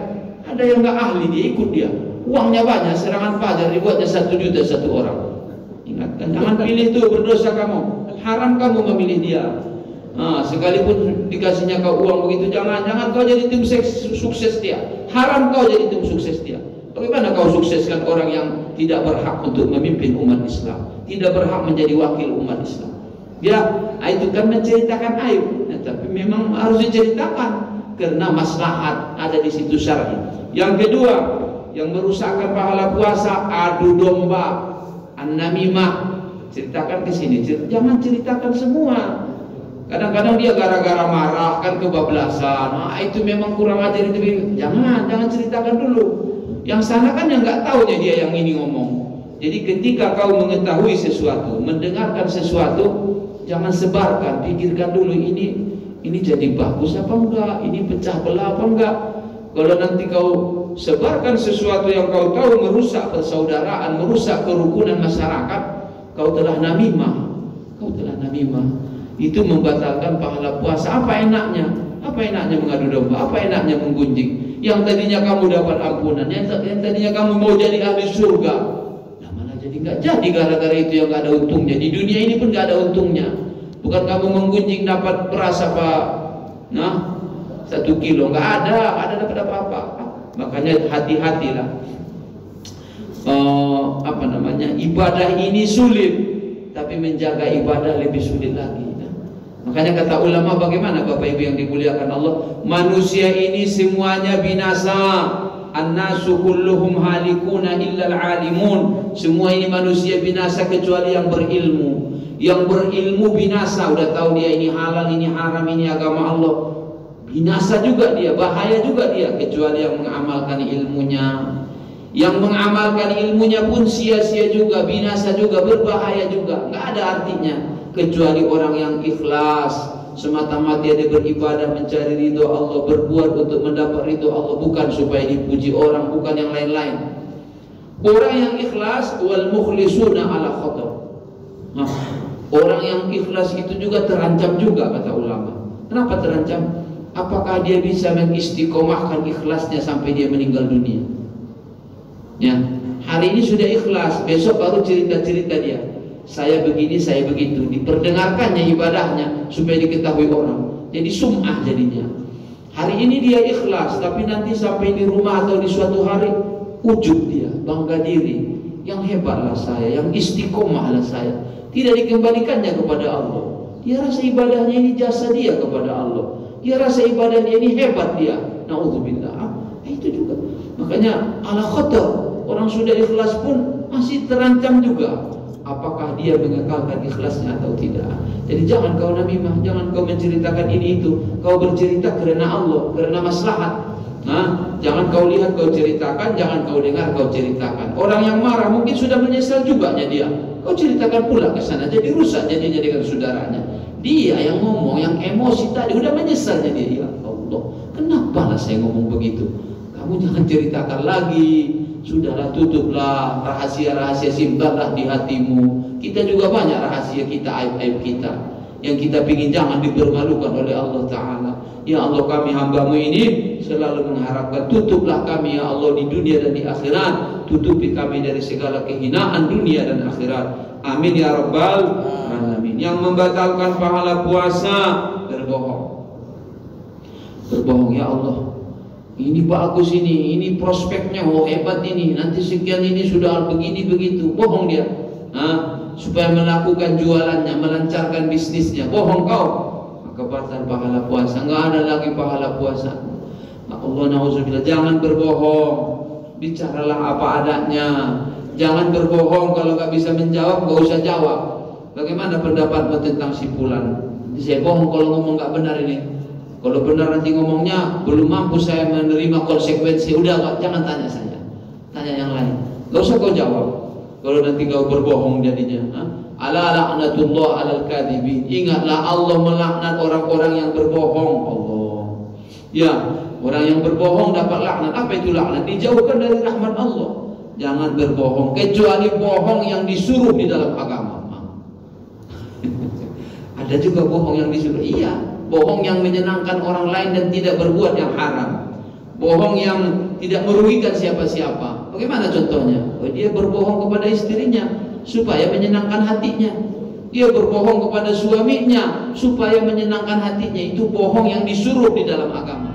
Ada yang nggak ahli, dia ikut dia. Uangnya banyak, serangan pajak dibuatnya 1 juta satu orang. Ingatkan, jangan pilih itu, berdosa kamu. Haram kamu memilih dia. Sekalipun dikasihnya kau uang begitu, jangan kau jadi tim sukses dia. Haram kau jadi tim sukses dia. Bagaimana kau sukseskan orang yang tidak berhak untuk memimpin umat Islam, tidak berhak menjadi wakil umat Islam? Ya, itu kan menceritakan aib. Tapi memang harus diceritakan karena maslahat ada di situ syar'i. Yang kedua, yang merusakkan pahala puasa, adu domba, an-namimah. Ceritakan ke sini, jangan ceritakan semua. Kadang-kadang dia gara-gara marah kan kebablasan. Itu memang kurang ajar itu. Jangan ceritakan dulu. Yang sana kan yang nggak tahunya dia yang ini ngomong. Jadi ketika kau mengetahui sesuatu, mendengarkan sesuatu, jangan sebarkan. Pikirkan dulu ini jadi bagus apa enggak? Ini pecah belah apa enggak? Kalau nanti kau sebarkan sesuatu yang kau tahu merusak persaudaraan, merusak kerukunan masyarakat, kau telah namimah. Itu membatalkan pahala puasa. Apa enaknya? Apa enaknya mengadu domba? Apa enaknya menggunjing? Yang tadinya kamu dapat ampunan, yang tadinya kamu mau jadi ahli surga, nah malah jadi nggak jadi gara-gara itu yang nggak ada untungnya. Di dunia ini pun nggak ada untungnya. Bukan kamu menggunjing dapat beras apa? Nah, 1 kilo nggak ada dapat apa-apa. Makanya hati-hatilah. Ibadah ini sulit, tapi menjaga ibadah lebih sulit lagi. Makanya kata ulama, bagaimana Bapak Ibu yang dimuliakan Allah, manusia ini semuanya binasa. An-nasu kulluhum halikuna illal alimun. Semua ini manusia binasa kecuali yang berilmu. Yang berilmu binasa, udah tahu dia ini halal, ini haram, ini agama Allah, binasa juga dia, bahaya juga dia, kecuali yang mengamalkan ilmunya. Yang mengamalkan ilmunya pun sia-sia juga, binasa juga, berbahaya juga, nggak ada artinya. Kecuali orang yang ikhlas, semata-mata dia beribadah mencari ridho Allah, berbuat untuk mendapat ridho Allah, bukan supaya dipuji orang, bukan yang lain-lain. Orang yang ikhlas, wal mukhlisuna ala khatar. Orang yang ikhlas itu juga terancam juga, kata ulama. Kenapa terancam? Apakah dia bisa mengistiqomahkan ikhlasnya sampai dia meninggal dunia? Ya, hari ini sudah ikhlas, besok baru cerita-cerita dia. Saya begini, saya begitu. Diperdengarkannya ibadahnya supaya diketahui orang. Jadi sum'ah jadinya. Hari ini dia ikhlas, tapi nanti sampai di rumah atau di suatu hari ujub dia, bangga diri. Yang hebatlah saya, yang istiqomahlah saya. Tidak dikembalikannya kepada Allah. Dia rasa ibadahnya ini jasa dia kepada Allah. Dia rasa ibadahnya ini hebat dia. Na'udzubillah. Itu juga. Makanya ala khatar, orang sudah ikhlas pun masih terancam juga. Apakah dia mengekalkan ikhlasnya atau tidak? Jadi jangan kau namimah, jangan kau menceritakan ini itu. Kau bercerita karena Allah, karena maslahat. Jangan kau lihat kau ceritakan, jangan kau dengar kau ceritakan. Orang yang marah mungkin sudah menyesal juga dia. Kau ceritakan pula ke sana, jadi rusak jadinya dengan saudaranya. Dia yang ngomong, yang emosi tadi udah menyesal jadi. Ya Allah, kenapa lah saya ngomong begitu? Kamu jangan ceritakan lagi. Sudahlah, tutuplah rahasia-rahasia, simpanlah di hatimu. Kita juga banyak rahasia kita, aib-aib kita. yang kita ingin jangan dipermalukan oleh Allah Ta'ala. Ya Allah, kami hamba-Mu ini selalu mengharapkan, tutuplah kami ya Allah di dunia dan di akhirat, tutupi kami dari segala kehinaan dunia dan akhirat. Amin ya Rabbal Alamin. Yang membatalkan pahala puasa, berbohong. Berbohong, ya Allah, ini bagus ini prospeknya, oh hebat ini, nanti sekian ini sudah begini begitu. Bohong dia, supaya melakukan jualannya, melancarkan bisnisnya. Bohong kau, maka batal pahala puasa, nggak ada lagi pahala puasa. Allah na'udzubillah. Jangan berbohong, bicaralah apa adanya. Jangan berbohong, kalau nggak bisa menjawab nggak usah jawab. Bagaimana pendapatmu tentang si fulan? Saya bohong kalau ngomong nggak benar ini. Kalau benar nanti ngomongnya belum mampu saya menerima konsekuensi. Udah, jangan tanya saya, tanya yang lain. Gak usah kau jawab. Kalau nanti kau berbohong jadinya. Ala la'natullah alal kadhibin. Ingatlah Allah melaknat orang-orang yang berbohong. Allah. Ya, orang yang berbohong dapat laknat. Apa itu laknat? Dijauhkan dari rahmat Allah. Jangan berbohong, kecuali bohong yang disuruh di dalam agama. Ada juga bohong yang disuruh. Iya. Bohong yang menyenangkan orang lain dan tidak berbuat yang haram. Bohong yang tidak merugikan siapa-siapa. Bagaimana contohnya? Oh, dia berbohong kepada istrinya supaya menyenangkan hatinya. Dia berbohong kepada suaminya supaya menyenangkan hatinya. Itu bohong yang disuruh di dalam agama.